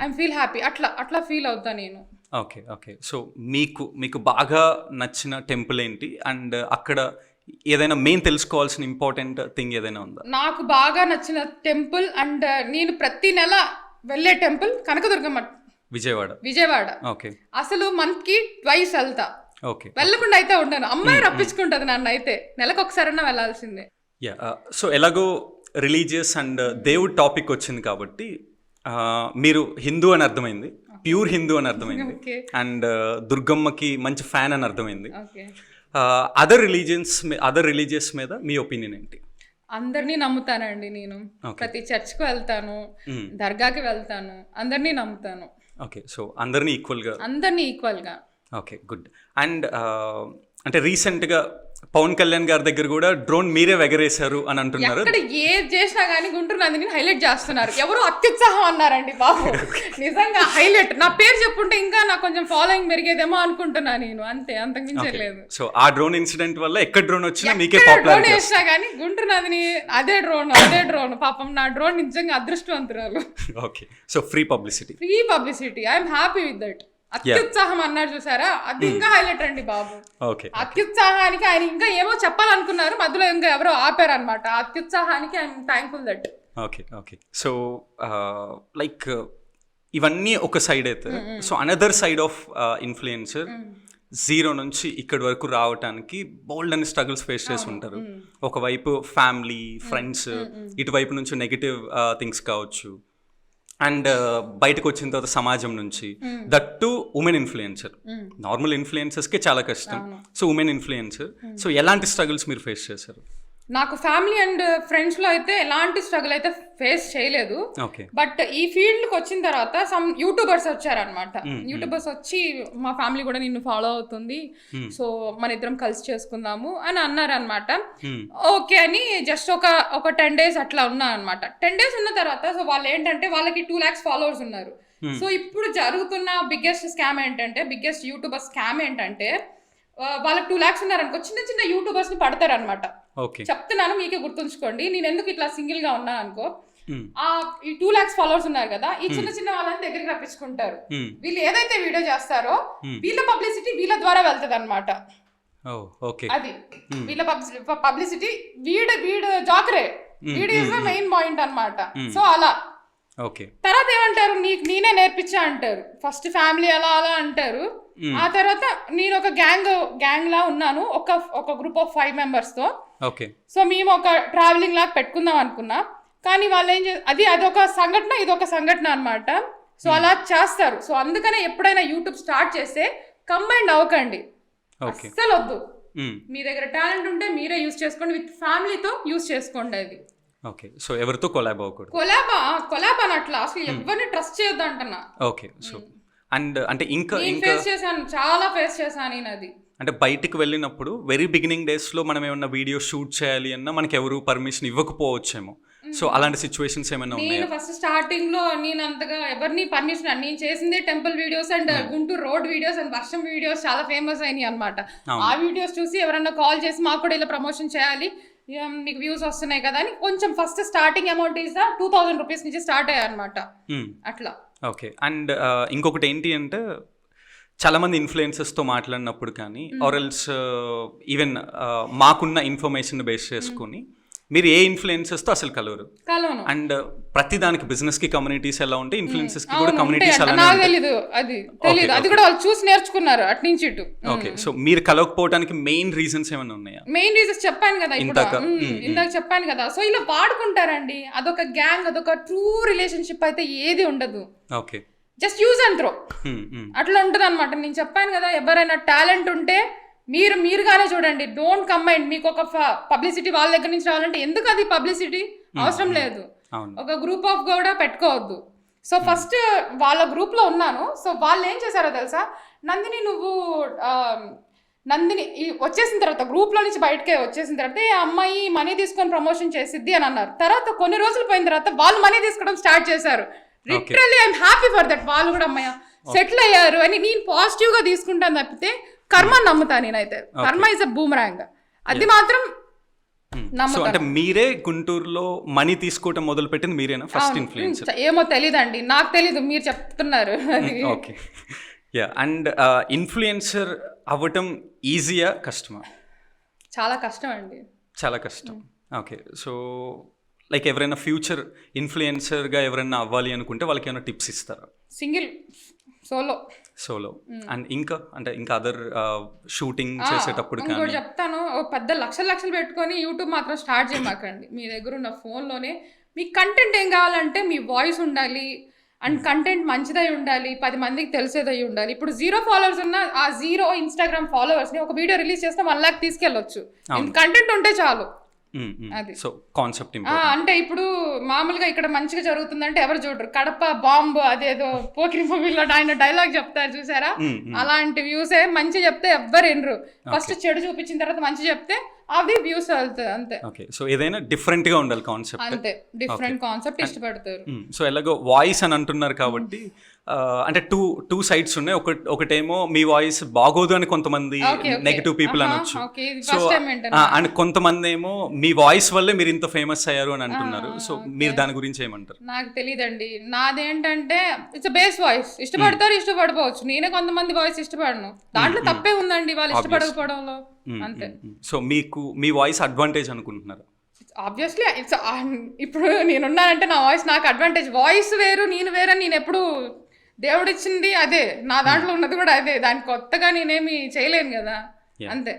ఐఎమ్ ఫీల్ హ్యాపీ, అట్లా ఫీల్ అవుతా నేను. సో మీకు బాగా నచ్చిన టెంపుల్ ఏంటి అండ్ అక్కడ ఏదైనా మెయిన్ తెలుసుకోవాల్సిన ఇంపార్టెంట్ థింగ్ ఏదైనా ఉందా? నాకు బాగా నచ్చిన టెంపుల్ అండ్ నేను ప్రతి నెల వెళ్ళే టెంపుల్ కనకదుర్గమ్మ, విజయవాడ. అసలు మంత్ కి 2 వెళ్తా, వెళ్ళకుండా అయితే ఉండను. అమ్మాయి రప్పించుకుంటది నన్ను, అయితే నెలకు ఒకసారైనా వెళ్ళాల్సిందే. సో ఎలాగో రిలీజియస్ అండ్ దేవుడ్ టాపిక్ వచ్చింది కాబట్టి మీరు హిందూ అని అర్థమైంది, ప్యూర్ హిందూ అని అర్థమైంది, అండ్ దుర్గమ్మకి మంచి ఫ్యాన్ అని అర్థమైంది. అదర్ రిలీజియస్ మీద మీ ఒపీనియన్ ఏంటి? అందరినీ నమ్ముతానండి నేను. ప్రతి చర్చ్కి వెళ్తాను, దర్గాకి వెళ్తాను, అందరినీ నమ్ముతాను. సో అందరినీ ఈక్వల్ గా. గుడ్. అండ్ అంటే రీసెంట్ గా పవన్ కళ్యాణ్ గారి దగ్గర కూడా డ్రోన్ మీరే ఎగరేశారు అని అంటున్నారు. ఇక్కడ ఏది చేసినా కానీ గుంటూరు నందిని హైలైట్ చేస్తున్నారు. ఎవరు అత్యుత్సాహం అన్నారండి బాబు, నిజంగా హైలైట్. నా పేరు చెప్పుంటే ఇంకా నాకు కొంచెం ఫాలోయింగ్ పెరిగేదేమో అనుకుంటున్నా నేను, అంతే, అంతకు మించలేదు. సో ఆ డ్రోన్ ఇన్సిడెంట్ వల్ల ఎక్కడ డ్రోన్ వచ్చినా మీకే పాపులారిటీ చేసినా కానీ గుంటూరు నందిని అదే డ్రోన్. పాపం నా డ్రోన్ నిజంగా అదృష్టవంతురాలు. So free publicity, I'm happy with that. అత్యుత్సాహం అన్నారు చూసారా, అది ఇంకా హైలైట్ అండి బాబు. అత్యుత్సాహానికి ఆయన ఇంకా ఏమో చెప్పాలనుకున్నారు, మధ్యలో ఇంకా ఎవరో ఆపారు అనమాట. అత్యుత్సాహానికి I'm thankful that. So like ఇవన్నీ ఒక సైడ్ అయితే, so another side of influencer zero నుంచి ఇక్కడి వరకు రావటానికి బోల్డ్ అని స్ట్రగుల్స్ ఫేస్ చేసి ఉంటారు. ఒకవైపు ఫ్యామిలీ, ఫ్రెండ్స్, ఇటువైపు నుంచి నెగిటివ్ థింగ్స్ కావచ్చు, అండ్ బయటకు వచ్చిన తర్వాత సమాజం నుంచి, that to women influencer. Normal ఇన్ఫ్లుయెన్సర్స్కే చాలా కష్టం, సో ఉమెన్ ఇన్ఫ్లుయెన్సర్. సో ఎలాంటి స్ట్రగుల్స్ మీరు ఫేస్ చేశారు? నాకు ఫ్యామిలీ అండ్ ఫ్రెండ్స్లో అయితే ఎలాంటి స్ట్రగుల్ అయితే ఫేస్ చేయలేదు. బట్ ఈ ఫీల్డ్కి వచ్చిన తర్వాత సమ్ యూట్యూబర్స్ వచ్చారనమాట. యూట్యూబర్స్ వచ్చి మా ఫ్యామిలీ కూడా నిన్ను ఫాలో అవుతుంది, సో మన ఇద్దరం కలిసి చేసుకుందాము అని అన్నారనమాట. ఓకే అని జస్ట్ ఒక 10 days అట్లా ఉన్నా అనమాట. 10 days ఉన్న తర్వాత సో వాళ్ళు ఏంటంటే వాళ్ళకి 2 lakhs ఫాలోవర్స్ ఉన్నారు. సో ఇప్పుడు జరుగుతున్న బిగ్గెస్ట్ యూట్యూబర్ స్కామ్ ఏంటంటే వాళ్ళకి 2 lakhs ఉన్నారనుకో, చిన్న చిన్న యూట్యూబర్స్ ని పడతారు అనమాట. చెప్తున్నాను, మీకే గుర్తుంచుకోండి. నేను ఎందుకు ఇట్లా సింగిల్ గా ఉన్నా అనుకో, ఈ 2 lakhs ఫాలోవర్స్ ఉన్నారు కదా, ఈ చిన్న చిన్న వాళ్ళని దగ్గరికి రప్పించుకుంటారు. వీళ్ళు ఏదైతే వీడియో చేస్తారో వీళ్ళ పబ్లిసిటీ వీళ్ళ ద్వారా వెళ్తది అనమాట. అది వీళ్ళ పబ్లిసిటీ వీడు జాకరే, వీడు ఇస్ ద మెయిన్ పాయింట్ అనమాట. సో అలా తర్వాత ఏమంటారు, నేనే నేర్పించా అంటారు. ఫస్ట్ ఫ్యామిలీ అలా అంటారు. ఆ తర్వాత నేను ఒక గ్యాంగ్ లా ఉన్నాను, ఒక గ్రూప్ ఆఫ్ 5 members తో. సో మేము ఒక ట్రావెలింగ్ లాగా పెట్టుకుందాం అనుకున్నా, కానీ వాళ్ళు ఏం అదొక సంఘటన, ఇదొక సంఘటన అనమాట. సో అలా చేస్తారు. సో అందుకనే ఎప్పుడైనా యూట్యూబ్ స్టార్ట్ చేస్తే కంబైండ్ అవ్వకండి, అస్సలు వద్దు. మీ దగ్గర టాలెంట్ ఉంటే మీరే యూజ్ చేసుకోండి, విత్ ఫ్యామిలీతో యూజ్ చేసుకోండి. అది సో ఎవరితో కొలాబ్ అవ్వకూడదు. కొలాబ్ అని అట్లా అసలు ఎవరిని ట్రస్ట్ చేయొద్దు అంటున్నా. సో అండ్ అంటే ఇంకా చాలా ఫేస్ చేశాను నేను. అది అంటే బయటికి వెళ్ళినప్పుడు వెరీ బిగినింగ్ డేస్ లో మనం ఏమన్నా వీడియో షూట్ చేయాలి అన్నా మనకి ఎవరు పర్మిషన్ ఇవ్వకపోవచ్చేమో. సో అలాంటి సిచ్యువేషన్స్ ఏమైనా ఉన్నాయా? నేను ఫస్ట్ స్టార్టింగ్ లో నేను అంతగా ఎవరిని పర్మిషన్, నేను చేసిందే temple videos and Guntur road videos and వర్షం వీడియోస్ చాలా ఫేమస్ అయినాయి అనమాట. ఆ వీడియోస్ చూసి ఎవరన్నా కాల్ చేసి మాకు కూడా ఇలా ప్రమోషన్ చేయాలి, మీకు వ్యూస్ వస్తున్నాయి కదా అని కొంచెం first starting amount is 2000 rupees నుంచి స్టార్ట్ అయ్యాయి అనమాట. అట్లా అండ్ ఇంకొకటి ఏంటి అంటే చాలా మంది ఇన్ఫ్లుయెన్సర్స్తో మాట్లాడినప్పుడు కానీ ఆర్ ఎల్స్ ఈవెన్ మాకున్న ఇన్ఫర్మేషన్ బేస్ చేసుకుని మీరు ఏ ఇన్ఫ్లుయెన్సర్స్తో అసలు కలవరు. అండ్ ప్రతి దానికి బిజినెస్ కి కమ్యూనిటీస్ ఎలా ఉంటాయి, ఇన్ఫ్లుయెన్సర్స్ కి కూడా కమ్యూనిటీస్ అలానే ఉంటాయి. అది కూడా వాళ్ళు చూసి నేర్చుకున్నారు అటు నుంచి ఇటు. సో మీరు కలవకపోవడానికి మెయిన్ రీజన్స్ ఏమైనా ఉన్నాయా? మెయిన్ రీజన్స్ చెప్పాను కదా, ఇందాక చెప్పాను కదా. సో ఇలా వాడుకుంటారండి, అదొక గ్యాంగ్, అదొక ట్రూ రిలేషన్షిప్ అయితే ఏది ఉండదు. జస్ట్ యూజ్ అండ్ త్రో అట్లా ఉంటుంది అనమాట. నేను చెప్పాను కదా, ఎవరైనా టాలెంట్ ఉంటే మీరుగానే చూడండి, డోంట్ కంబైన్. మీకు ఒక పబ్లిసిటీ వాళ్ళ దగ్గర నుంచి రావాలంటే ఎందుకు అది పబ్లిసిటీ అవసరం లేదు, ఒక గ్రూప్ ఆఫ్ కూడా పెట్టుకోవద్దు. సో ఫస్ట్ వాళ్ళ గ్రూప్ లో ఉన్నాను. సో వాళ్ళు ఏం చేశారో తెలుసా, నందిని వచ్చేసిన తర్వాత గ్రూప్ లో నుంచి బయటకే వచ్చేసిన తర్వాత ఈ అమ్మాయి మనీ తీసుకొని ప్రమోషన్ చేసిద్ది అని అన్నారు. తర్వాత కొన్ని రోజులు పోయిన తర్వాత వాళ్ళు మనీ తీసుకోవడం స్టార్ట్ చేశారు. Literally I'm happy for that. వాళ్ళు కూడా అమ్మాయి సెటిల్ అయ్యారు అని నేను పాజిటివ్ గా తీసుకుంటాను తప్పితే కర్మ నమ్ముతా నేనైతే. కర్మ ఇస్ అ బూమరాంగ్, అది మాత్రం నమ్ముతా. అంటే మీరే గుంటూరులో మనీ తీసుకోవటం మొదలు పెట్టింది మీరేనా ఫస్ట్ ఇన్ఫ్లుయెన్సర్? ఏమో తెలీదండి, నాకు తెలీదు, మీరు చెప్తున్నారు. Okay, yeah. అండ్ ఇన్ఫ్లుయెన్సర్ అవ్వటం ఈజీయా కష్టమా? చాలా కష్టం అండి, చాలా కష్టం. ఓకే, సో లైక్ ఎవరైనా ఫ్యూచర్ ఇన్ఫ్లుయెన్సర్గా ఎవరైనా అవ్వాలి అనుకుంటే వాళ్ళకి ఏమైనా టిప్స్ ఇస్తారా? సింగిల్, సోలో అండ్ ఇంకా అదర్ షూటింగ్ చేసేటప్పుడు ఇంకోటి చెప్తాను, పెద్ద లక్షలు పెట్టుకొని యూట్యూబ్ మాత్రం స్టార్ట్ చేయమాకండి. మీ దగ్గర ఉన్న ఫోన్లోనే మీ కంటెంట్ ఏం కావాలంటే మీ వాయిస్ ఉండాలి అండ్ కంటెంట్ మంచిదై ఉండాలి, 10 మందికి తెలిసేదై ఉండాలి. ఇప్పుడు 0 followers ఉన్న ఆ 0 Instagram followers ని ఒక వీడియో రిలీజ్ చేస్తే 1 lakh తీసుకెళ్ళొచ్చు. కంటెంట్ ఉంటే చాలు. అది సో కాన్సెప్ట్ అంటే ఇప్పుడు మామూలుగా ఇక్కడ మంచిగా జరుగుతుందంటే ఎవరు చూడరు. కడప బాంబు అదేదో పోకిరి మూవీలో ఆయన డైలాగ్ చెప్తారు చూసారా, అలాంటి వ్యూస్ మంచి చెప్తే ఎవ్వరు వినరు. ఫస్ట్ చెడు చూపించిన తర్వాత మంచి చెప్తే అవి వ్యూస్ వెళ్తాయి అంతే. ఓకే, సో ఏదైనా డిఫరెంట్ గా ఉండాలి కాన్సెప్ట్, అంతే. డిఫరెంట్ కాన్సెప్ట్ ఇష్టపడతారు. సో ఎలాగో వాయిస్ అని అంటున్నారు కాబట్టి అంటే టూ సైడ్స్ ఉన్నాయి. ఒకటేమో మీ వాయిస్ బాగోదు అని కొంతమంది నెగటివ్ పీపుల్ అనొచ్చు. సో అండ్ కొంతమంది ఏమో మీ వాయిస్ వల్లే మీరు ఇంత ఫేమస్ అయ్యారు అని అంటున్నారు. సో మీరు దాని గురించి ఏమంటారు? నాకు తెలియదండి, నాదేంటంటే ఇట్స్ బేస్ వాయిస్. ఇష్టపడతారు, ఇష్టపడపోవచ్చు. నేనే కొంతమంది వాయిస్ ఇష్టపడను, దాంట్లో తప్పే ఉందండి వాళ్ళు ఇష్టపడకపోవడంలో, అంతే. సో మీకు మీ వాయిస్ అడ్వాంటేజ్ అనుకుంటున్నారు? ఆబ్వియస్లీ ఇప్పుడు నేనున్నానంటే నా వాయిస్ నాకు అడ్వాంటేజ్. వాయిస్ వేరు నేను వేరు అని నేను ఎప్పుడు దేవుడు ఇచ్చింది అదే, నా దాంట్లో ఉన్నది కూడా అదే, దానికి కొత్తగా నేనేమి చేయలేను కదా. అంతే.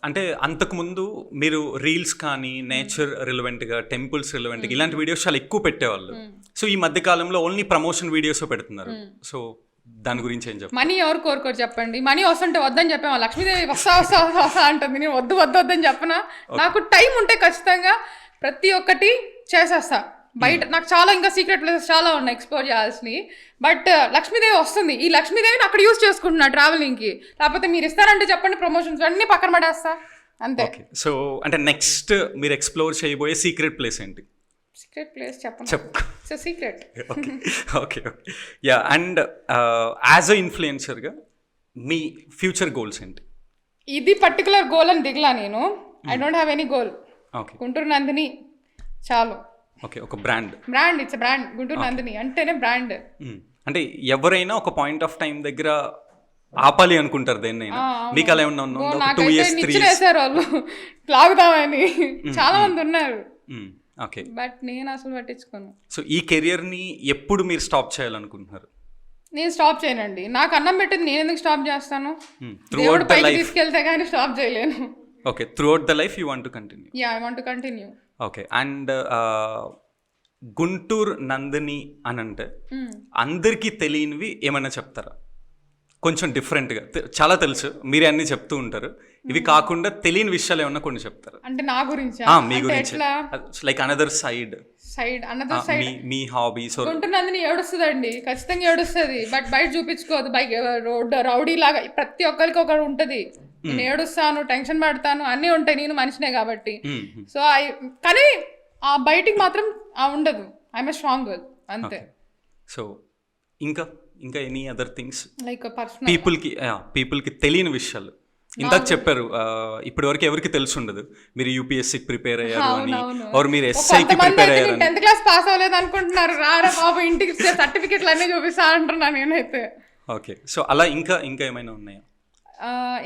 అంటే అంతకుముందు మీరు రీల్స్ కానీ నేచర్ రిలవెంట్గా, టెంపుల్స్ రిలవెంట్గా ఇలాంటి వీడియోస్ చాలా ఎక్కువ పెట్టేవాళ్ళు. సో ఈ మధ్య కాలంలో ఓన్లీ ప్రమోషన్ వీడియోస్ పెడుతున్నారు. సో దాని గురించి ఏం చెప్పారు? మనీ ఎవరు కోరుకోరు చెప్పండి. మనీ వస్తుంటే వద్దని చెప్పాము, లక్ష్మీదేవి వస్తా వస్తా వస్తా అంటుంది, నేను వద్దు వద్దు వద్దని చెప్పనా. నాకు టైం ఉంటే ఖచ్చితంగా ప్రతి ఒక్కటి చేసేస్తా. బయట నాకు చాలా ఇంకా సీక్రెట్ ప్లేసెస్ చాలా ఉన్నాయి ఎక్స్ప్లోర్ చేయాల్సినవి. బట్ లక్ష్మీదేవి వస్తుంది, ఈ లక్ష్మీదేవిని అక్కడ యూజ్ చేసుకుంటున్నా ట్రావెలింగ్కి. లేకపోతే మీరు ఇస్తారంటే చెప్పండి, ప్రమోషన్స్ అన్నీ పక్కన పడేస్తా అంతే. సో అంటే నెక్స్ట్ మీరు ఎక్స్ప్లోర్ చేయబోయే సీక్రెట్ ప్లేస్ ఏంటి? సీక్రెట్ ప్లేస్ చెప్పండి. Secret. Okay. Yeah. And as a ఇన్ఫ్లుయెన్సర్గా మీ ఫ్యూచర్ గోల్స్ ఏంటి? ఇది పర్టికులర్ గోల్ అని దిగలా నేను. I don't have any goal. Guntur Nandini చాలు. ఓకే, ఒక brand. It's brand. Guntur Nandini అంటేనే బ్రాండ్. అంటే ఎవరైనా ఒక పాయింట్ ఆఫ్ టైం దగ్గర ఆపాలి అనుకుంటారు దేన్నైనా. మీకు అలా ఏమన్నా ఉందా? 2 years 3 years వాళ్ళు లాగుదామని చాలా మంది ఉన్నారు. ఓకే, బట్ నేను అసలు పట్టించుకోను. సో ఈ కెరియర్ని ఎప్పుడు మీరు స్టాప్ చేయాలనుకుంటున్నారు? నేను స్టాప్ చేయనండి. నాకు అన్నం పెట్టింది నేను ఎందుకు స్టాప్ చేస్తాను? దేవుడు పైకి తీసుకెళ్తే కానీ స్టాప్ చేయలేను. Okay, throughout the life you want to continue? Yeah, I want to continue. Okay. And Guntur Nandini అని అంటే అందరికీ తెలియనివి ఏమైనా చెప్తారా? కొంచెం డిఫరెంట్గా. చాలా తెలుసు, మీరే అన్ని చెప్తూ ఉంటారు. ఇవి కాకుండా తెలియని విషయాలు ఏమన్నా కొన్ని చెప్తారా? అంటే నా గురించి, మీ గురించి, లైక్ అనదర్ సైడ్ మీ హాబీస్. గుంటూరు నందిని ఏడుస్తుందండి, ఖచ్చితంగా ఏడుస్తుంది. బట్ బయట చూపించుకోదు. రౌడీ లాగా ప్రతి ఒక్కరికి ఒకటి ఉంటుంది. నేను ఏడుస్తాను, టెన్షన్ పడతాను, అన్నీ ఉంటాయి, నేను మనిషినే కాబట్టి. సో కానీ ఆ బయటికి మాత్రం ఉండదు. ఐఎమ్ ఏ స్ట్రాంగ్ గర్ల్ అంతే. సో ఇంకా ఎనీ అదర్ థింగ్స్ లైక్ పీపుల్కి తెలియని విషయాలు? ఇందాక చెప్పారు ఇప్పటి వరకు ఎవరికి తెలిసి ఉండదు మీరు యూపీఎస్సీకి ప్రిపేర్ అయ్యారు అని, ఆర్ మీరు ఎస్ఐకి ప్రిపేర్ అయ్యారు. 10th క్లాస్ పాస్ అవ్వలేదు అనుకుంటున్నారు, రారా బాబు ఇంటికి సర్టిఫికెట్లు అన్నీ చూపిస్తా అంటున్నా నేనైతే. ఓకే. సో అలా ఇంకా ఏమైనా ఉన్నాయా?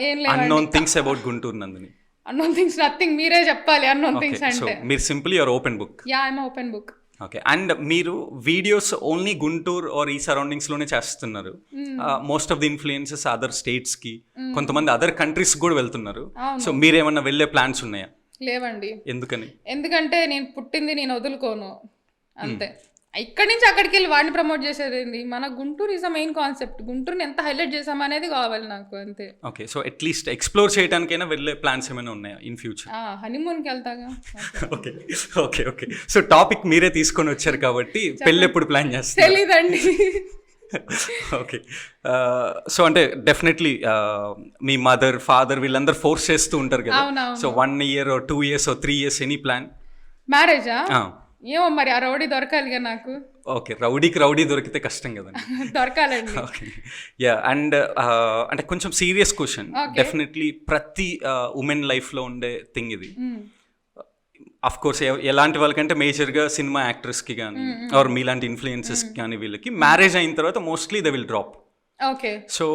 ఏం లేదు. Unknown things about Guntur Nandini? Unknown things nothing, మీరే చెప్పాలి. అన్నోన్ థింగ్స్ అంటే మీరు simply your open book. Yeah, I'm open book. Okay. And మీరు వీడియోస్ ఓన్లీ గుంటూరు ఆర్ ఈ సరౌండింగ్స్ లోనే చేస్తున్నారు. Most of the influences other states కి, కొంతమంది అదర్ కంట్రీస్ కూడా వెళ్తున్నారు. సో మీరేమన్నా వెళ్ళే ప్లాన్స్ ఉన్నాయా? లేవండి. ఎందుకని? ఎందుకంటే నేను పుట్టింది నేను వదులుకోను అంతే. ఇక్కడి నుంచి అక్కడికి వెళ్ళి వాడిని ప్రమోట్ చేసేది ఏంది? మన Guntur is the main concept. గుంటూరుని ఎంత హైలైట్ చేసాం అనేది కావాలి నాకు అంతే. ఓకే. సో అట్లీస్ట్ ఎక్స్ప్లోర్ చేయడానికైనా వెళ్ళే ప్లాన్స్ ఏమైనా ఉన్నాయా ఇన్ ఫ్యూచర్? హనీమూన్కి వెళ్తాగా. ఓకే. సో టాపిక్ మీరే తీసుకొని వచ్చారు కాబట్టి పెళ్ళి ఎప్పుడు ప్లాన్ చేస్తారు? తెలీదండి. ఓకే. సో అంటే డెఫినెట్లీ మీ మదర్ ఫాదర్ వీళ్ళందరూ ఫోర్స్ చేస్తూ ఉంటారు కదా. So 1 year or 2 years or 3 years any plan? మ్యారేజా? ఏమో మరి, ఆ రౌడీ దొరకాలిగా నాకు. ఓకే, రౌడీ దొరికితే కష్టం కదండి. దొరకాలండి. ఓకే. యా. అండ్ అంటే కొంచెం సీరియస్ క్వశ్చన్. డెఫినెట్లీ ప్రతి ఉమెన్ లైఫ్లో ఉండే థింగ్ ఇది. అఫ్ కోర్స్ ఎలాంటి వాళ్ళకంటే మేజర్గా సినిమా యాక్టర్స్కి కానీ ఆర్ మీలాంటి ఇన్ఫ్లుయెన్సెస్కి కానీ వీళ్ళకి మ్యారేజ్ అయిన తర్వాత mostly they will drop. Okay. So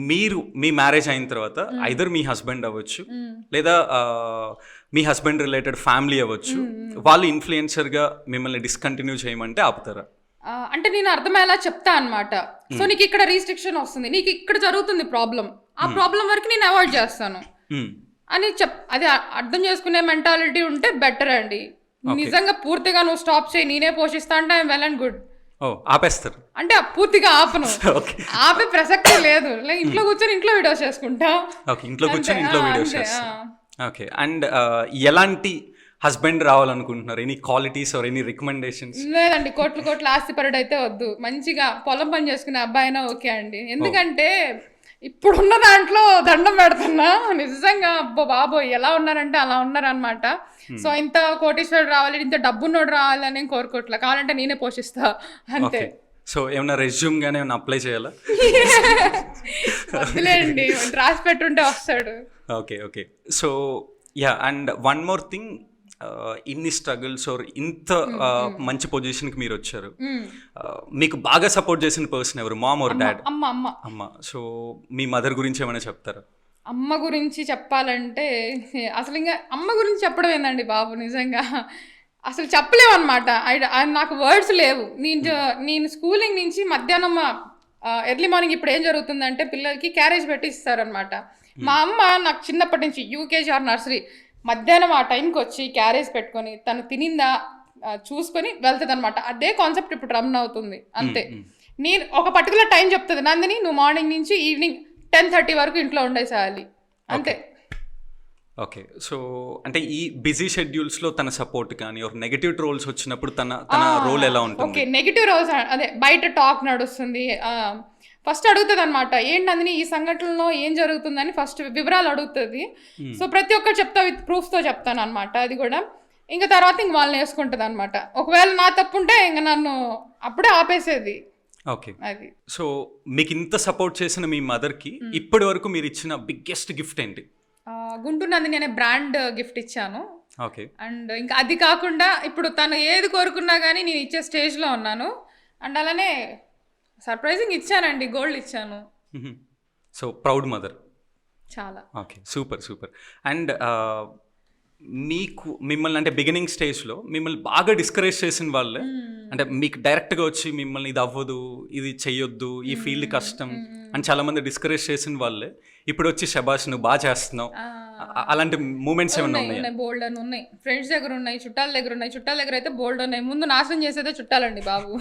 me marriage అయిన తర్వాత ఐదర్ మీ హస్బెండ్ అవ్వచ్చు లేదా మీ హస్బెండ్ రిలేటెడ్ ఫ్యామిలీ అవ్వచ్చు, వాళ్ళు ఇన్ఫ్లుయెన్సర్గా మిమ్మల్ని డిస్కంటిన్యూ చేయమంటే ఆపుతారా? అంటే నేను అర్థమయ్యేలా చెప్తా అనమాట. సో నీకు ఇక్కడ రీస్ట్రిక్షన్ వస్తుంది, నీకు ఇక్కడ జరుగుతుంది ప్రాబ్లం, ఆ ప్రాబ్లం వరకు నేను అవాయిడ్ చేస్తాను అని అది అర్థం చేసుకునే మెంటాలిటీ ఉంటే బెటర్ అండి. నిజంగా పూర్తిగా నువ్వు స్టాప్ చేయి నేనే పోషిస్తా అంటే ఐఎమ్ వెల్ అండ్ గుడ్. ఆపేస్తారు అంటే పూర్తిగా ఆపను, ఆపే ప్రసక్తే లేదు. ఇంట్లో కూర్చొని ఇంట్లో వీడియోస్ చేసుకుంటా. ఇంట్లో కూర్చొని ఇంట్లో వీడియోస్ చేస్తా. ఓకే. అండ్ ఎలాంటి హస్బెండ్ రావాలనుకుంటున్నారు? Any qualities or any recommendations? లేదండి, కోట్లు ఆస్తిపరుడు అయితే వద్దు, మంచిగా పొలం పని చేసుకునే అబ్బాయి అయినా ఓకే అండి. ఎందుకంటే ఇప్పుడున్న దాంట్లో దండం పెడుతున్నా నిజంగా. అబ్బో బాబోయ్ ఎలా ఉన్నారంటే అలా ఉన్నారనమాట. సో ఇంత కోటీశ్వరుడు రావాలి, ఇంత డబ్బున్నోడు రావాలి అని కోరుకోవట్లే, కావాలంటే నేనే పోషిస్తా అంతే. సో ఏమన్నా రెజ్యూమ్ గానీ ఏమన్నా అప్లై చేయాలా? వద్దులేండి, రాసి పెట్టుంటే వస్తాడు. Okay. So yeah. And one more thing, ఇన్ని స్ట్రగుల్స్ ఆర్ ఇంత మంచి పొజిషన్కి మీరు వచ్చారు, మీకు బాగా సపోర్ట్ చేసిన పర్సన్ ఎవరు? Mom or dad? అమ్మ. సో మీ మదర్ గురించి ఏమైనా చెప్తారా? అమ్మ గురించి చెప్పాలంటే అసలు ఇంకా అమ్మ గురించి చెప్పడం ఏందండి బాబు, నిజంగా అసలు చెప్పలేము అనమాట. నాకు వర్డ్స్ లేవు. నేను స్కూలింగ్ నుంచి మధ్యాహ్నం ఎర్లీ మార్నింగ్ ఇప్పుడు ఏం జరుగుతుందంటే పిల్లలకి క్యారేజ్ పెట్టి ఇస్తారనమాట. మా అమ్మ నాకు చిన్నప్పటి నుంచి యూకేజీ ఆర్ నర్సరీ మధ్యాహ్నం ఆ టైంకి వచ్చి క్యారేజ్ పెట్టుకొని తను తినిందా చూసుకొని వెళ్తుంది అనమాట. అదే కాన్సెప్ట్ ఇప్పుడు రన్ అవుతుంది అంతే. నేను ఒక పర్టికులర్ టైం చెప్తుంది, నందిని నువ్వు మార్నింగ్ నుంచి ఈవినింగ్ 10:30 వరకు ఇంట్లో ఉండేసేయాలి అంతే. ఓకే, సో అంటే ఈ బిజీ షెడ్యూల్స్లో తన సపోర్ట్ కానీ ఒక నెగటివ్ రోల్స్ వచ్చినప్పుడు తన రోల్ ఎలా ఉంటుంది? ఓకే, నెగిటివ్ రోల్స్ అదే బయట టాక్ నడుస్తుంది, ఫస్ట్ అడుగుతుంది అనమాట ఏంటందని ఈ సంఘటనలో ఏం జరుగుతుందని ఫస్ట్ వివరాలు అడుగుతుంది. సో ప్రతి ఒక్కరు చెప్తా విత్ ప్రూఫ్తో చెప్తాను అనమాట. అది కూడా ఇంకా తర్వాత ఇంక వాళ్ళని వేసుకుంటుంది అనమాట. ఒకవేళ నా తప్పు ఉంటే ఇంకా నన్ను అప్పుడే ఆపేసేది. ఓకే, అది సో మీకు ఇంత సపోర్ట్ చేసిన మీ మదర్కి ఇప్పటి వరకు మీరు ఇచ్చిన బిగ్గెస్ట్ గిఫ్ట్ ఏంటి? గుంటూరు నందిని అనే బ్రాండ్ గిఫ్ట్ ఇచ్చాను. ఓకే, అండ్ ఇంకా అది కాకుండా ఇప్పుడు తను ఏది కోరుకున్నా కానీ నేను ఇచ్చే స్టేజ్లో ఉన్నాను. అండ్ అలానే సర్ప్రైజింగ్ ఇచ్చానండి, గోల్డ్ ఇచ్చాను. సో ప్రౌడ్ మదర్ చాలా. Okay, super super. అండ్ మిమ్మల్ని అంటే బిగినింగ్ స్టేజ్లో మిమ్మల్ని బాగా డిస్కరేజ్ చేసిన వాళ్ళే, అంటే మీకు డైరెక్ట్గా వచ్చి మిమ్మల్ని ఇది అవ్వదు, ఇది చెయ్యొద్దు, ఈ ఫీల్డ్ కష్టం అని చాలా మంది డిస్కరేజ్ చేసిన వాళ్ళే ఇప్పుడు వచ్చి శబాష్ నువ్వు బాగా చేస్తున్నావు, అలాంటి మూమెంట్స్ ఏమైనా ఉన్నాయి? బోల్డ్ అని ఉన్నాయి, ఫ్రెండ్స్ దగ్గర ఉన్నాయి, చుట్టాల దగ్గర ఉన్నాయి. చుట్టాల దగ్గర అయితే బోల్డ్ ఉన్నాయి. ముందు నాశనం చేసేదే చుట్టాలండి బాబు.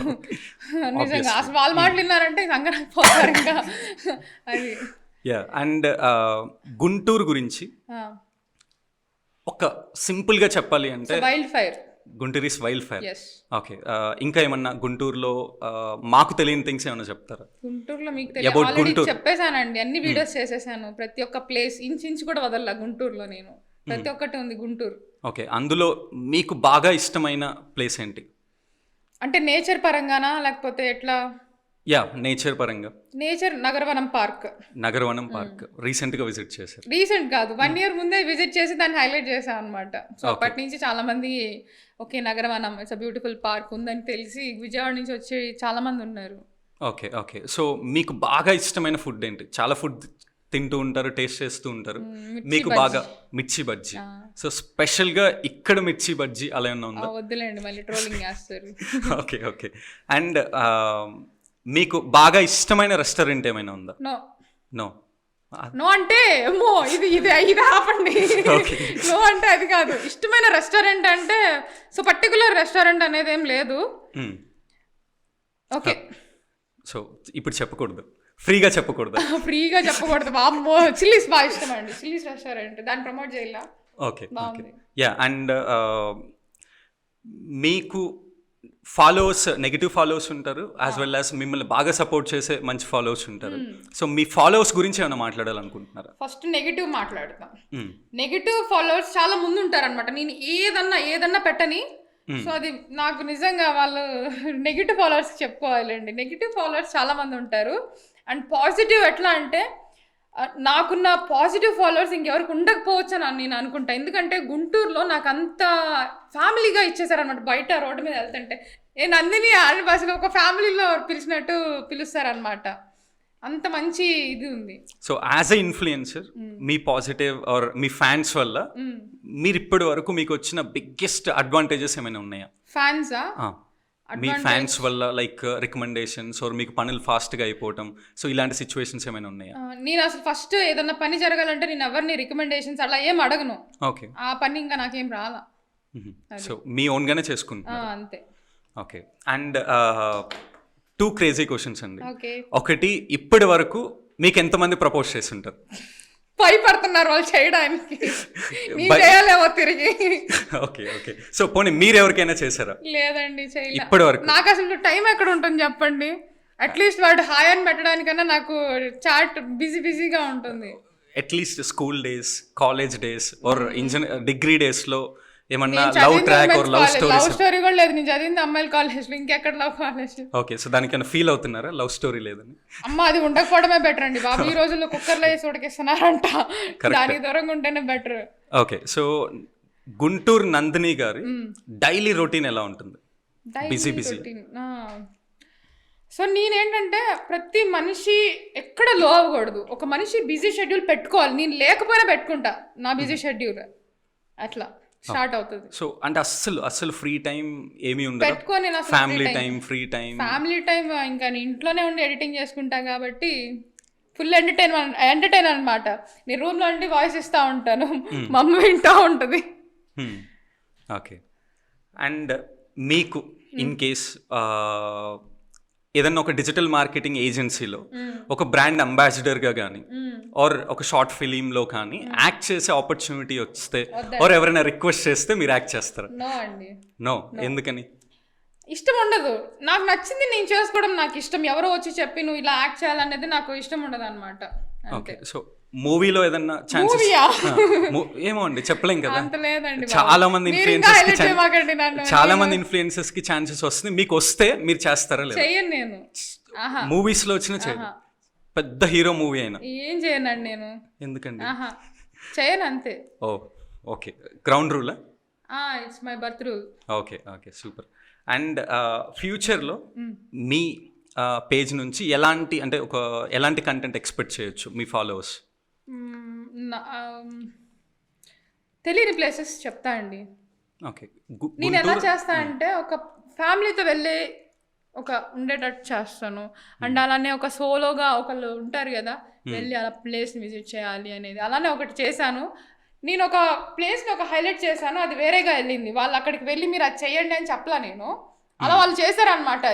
నిజంగా అసలు వాళ్ళు మాట్లాడినారంటే సంగతి పోతారు ఇంకా. అది అండ్ గుంటూరు గురించి ఒక సింపుల్గా చెప్పాలి అంటే wild fire, Guntur is wild fire. Okay, ఇంకా ఏమన్నా గుంటూరులో మాకు తెలియని థింగ్స్ ఏమన్నా చెప్తారా? గుంటూరులో మీకు తెలియదు చెప్పేశానండి, అన్ని వీడియోస్ చేసేసాను. ప్రతి ఒక్క ప్లేస్ ఇంచు కూడా వదల్లా గుంటూరులో నేను, ప్రతి ఒక్కటి ఉంది గుంటూరు. ఓకే, అందులో మీకు బాగా ఇష్టమైన ప్లేస్ ఏంటి? అంటే నేచర్ పరంగానా లేకపోతే ఎట్లా? నేచర్ పరంగా. నేచర్ నగరవనం పార్క్ రీసెంట్గా విజిట్ చేశారు? రీసెంట్ కాదు, 1 year ముందే విజిట్ చేసి దాన్ని హైలైట్ చేశాను అనమాట. సో అప్పటి నుంచి చాలా మంది okay Nagaravanam it's a beautiful park ఉందని తెలిసి విజయవాడ నుంచి వచ్చి చాలా మంది ఉన్నారు. ఓకే ఓకే, సో మీకు బాగా ఇష్టమైన ఫుడ్ ఏంటి? చాలా ఫుడ్ తింటూ ఉంటారు, టేస్ట్ చేస్తూ ఉంటారు, మీకు బాగా మిర్చి బజ్జీ. సో స్పెషల్గా ఇక్కడ మిర్చి బజ్జీ అలా ఏమన్నా ఉందా? వద్దులేండి మళ్ళీ ట్రోలింగ్ చేస్తారు. ఓకే ఓకే, అండ్ మీకు బాగా ఇష్టమైన రెస్టారెంట్ ఏమైనా ఉందా? నో నో అంటే అమ్మో ఇది ఇది ఇది ఆపండి. నో అంటే అది కాదు. ఇష్టమైన రెస్టారెంట్ అంటే సో పర్టికులర్ రెస్టారెంట్ అనేది ఏం లేదు. ఓకే, సో ఇప్పుడు చెప్పకూడదు, ఫ్రీగా చెప్పకూడదు. ఫ్రీగా చెప్పకూడదు. అమ్మో చిల్లీస్ బాగా ఇష్టం అండి, చిల్లీస్ రెస్టారెంట్, దాన్ని ప్రమోట్ చేయాల. ఓకే, అండ్ మీకు ఫాలోవర్స్, నెగిటివ్ ఫాలోవర్స్ ఉంటారు, యాజ్ వెల్ యాజ్ మిమ్మల్ని బాగా సపోర్ట్ చేసే మంచి ఫాలోవర్స్ ఉంటారు. సో మీ ఫాలోవర్స్ గురించి ఏమైనా మాట్లాడాలనుకుంటున్నారా? ఫస్ట్ నెగిటివ్ మాట్లాడతాం. నెగిటివ్ ఫాలోవర్స్ చాలా ముందు ఉంటారు అనమాట. నేను ఏదన్నా పెట్టని, సో అది నాకు నిజంగా వాళ్ళు నెగిటివ్ ఫాలోవర్స్ చెప్పుకోవాలండి. నెగిటివ్ ఫాలోవర్స్ చాలా మంది ఉంటారు. అండ్ పాజిటివ్ ఎట్లా అంటే నాకున్న పాజిటివ్ ఫాలోవర్స్ ఇంకెవరికి ఉండకపోవచ్చు అని నేను అనుకుంటా. ఎందుకంటే గుంటూరులో నాకు అంత ఫ్యామిలీగా ఇచ్చేసారనమాట. బయట రోడ్డు మీద వెళ్తుంటే నందిని ఆడి భాషలో ఒక ఫ్యామిలీలో పిలిచినట్టు పిలుస్తారనమాట. అంత మంచి ఇది ఉంది. So as a influencer me positive or me fans వల్ల మీరు ఇప్పటి వరకు మీకు వచ్చిన బిగ్గెస్ట్ అడ్వాంటేజెస్ ఏమైనా ఉన్నాయా? ఫ్యాన్సా? మీ ఫ్యాన్స్ వల్ల లైక్ రికమెండేషన్స్ ఆర్ మీకు పనులు ఫాస్ట్గా అయిపోవటం, సో ఇలాంటి సిచ్యువేషన్స్ ఏమైనా ఉన్నాయా? నేను అసలు ఫస్ట్ ఏదన్నా పని జరగాలంటే నేను ఎవరిని రికమెండేషన్స్ అలా ఏం అడగను. ఓకే, ఆ పని ఇంకా నాకేం రాలా. సో మీ ఓన్గానే చేసుకుంటున్నా? అంతే. ఓకే, అండ్ 2 క్రేజీ క్వశ్చన్స్ అండి. ఒకటి, ఇప్పటి వరకు మీకు ఎంతమంది ప్రపోజ్ చేసి ఉంటారు? భయపడుతున్నారు వాళ్ళు చేయడానికి, చేయాలేమో తిరిగి. ఓకే ఓకే, సో పోనీ మీరు ఎవరికైనా చేశారా? లేదండి, చేయలేదు ఇప్పటి వరకు. నాకు అసలు టైం ఎక్కడ ఉంటుంది చెప్పండి. అట్లీస్ట్ వాడు హాయ్ అని పెట్టడానికన్నా నాకు చాట్ బిజీగా ఉంటుంది. At least school days, college days or degree డేస్లో ఏమన్నా love track or love story కూడా లేదు. నేను చదివింది అమ్మాయిల కాలేజ్లో, ఇంకెక్కడ లవ్ కాలేజ్. ఓకే, సో దానికైనా ఫీల్ అవుతున్నారా లవ్ స్టోరీ లేదని? అమ్మ అది ఉండకపోవడమే బెటర్ అండి బాబు. ఈ రోజుల్లో కుక్కర్లో వేసి ఉడకిస్తున్నారంట, దానికి దూరంగా ఉంటేనే better. Okay, so Guntur Nandini గారి డైలీ రొటీన్ ఎలా ఉంటుంది? బిజీ సో నేనేంటంటే ప్రతి మనిషి ఎక్కడ లో అవ్వకూడదు. ఒక మనిషి బిజీ షెడ్యూల్ పెట్టుకోవాలి. నేను లేకపోయినా పెట్టుకుంటా నా బిజీ షెడ్యూల్ అట్లా. స్టార్ట్ అవుతుంది. సో అంటే అస్సలు ఫ్రీ టైం ఏమీ ఉండదు, పెట్టుకొని నేను అసలు ఫ్రీ టైం ఫ్యామిలీ టైం ఇంకా నేను ఇంట్లోనే ఉండి ఎడిటింగ్ చేసుకుంటా కాబట్టి ఫుల్ ఎంటర్టైన్ అనమాట. నేను రూమ్లో ఉండి వాయిస్ ఇస్తూ ఉంటాను, మమ్మీ వింటూ ఉంటుంది. ఓకే. అండ్ మీకు ఇన్ కేస్ ఏదన్నా ఒక డిజిటల్ మార్కెటింగ్ ఏజెన్సీలో ఒక బ్రాండ్ అంబాసిడర్గా కానీ ఆర్ ఒక షార్ట్ ఫిలింలో కానీ యాక్ట్ చేసే ఆపర్చునిటీ వస్తే ఆర్ ఎవరైనా రిక్వెస్ట్ చేస్తే మీరు యాక్ట్ చేస్తారా? నో అండి. నో, ఎందుకని? ఇష్టం ఉండదు. నాకు నచ్చింది నేను చేసుకోవడం నాకు ఇష్టం. ఎవరో వచ్చి చెప్పి నువ్వు ఇలా యాక్ట్ చేయాలనేది నాకు ఇష్టం ఉండదు అనమాట. ఓకే. సో మూవీలో ఏదన్నా ఛాన్సెస్ ఏమో అండి చెప్పలేం కదా. చాలా మంది ఇన్ఫ్లుయెన్సర్స్ కి ఛాన్సెస్ వస్తుంది, మీకు వస్తే మీరు చేస్తారా? లేదు, చేయను నేను. మూవీస్ లో వచ్చిన చేయండి, పెద్ద హీరో మూవీ అయినా ఏం చేయనండి నేను. ఎందుకండి? చేయను అంతే. Oh okay. గ్రౌండ్ రూలా? It's my birth rule. Okay okay, super. And ఫ్యూచర్లో మీ పేజ్ నుంచి ఎలాంటి కంటెంట్ ఎక్స్పెక్ట్ చేయొచ్చు మీ ఫాలోవర్స్? తెలియని ప్లేసెస్ చెప్తా అండి. ఓకే. నేను ఎలా చేస్తా అంటే ఒక ఫ్యామిలీతో వెళ్ళి ఒక ఉండేటట్టు చేస్తాను. అండ్ అలానే ఒక సోలోగా ఒకళ్ళు ఉంటారు కదా, వెళ్ళి అలా ప్లేస్ని విజిట్ చేయాలి అనేది, అలానే ఒకటి చేశాను. నేను ఒక ప్లేస్ని ఒక హైలైట్ చేశాను, అది వేరేగా వెళ్ళింది. వాళ్ళు అక్కడికి వెళ్ళి మీరు అది చెయ్యండి అని చెప్పలా నేను, అలా వాళ్ళు చేశారనమాట.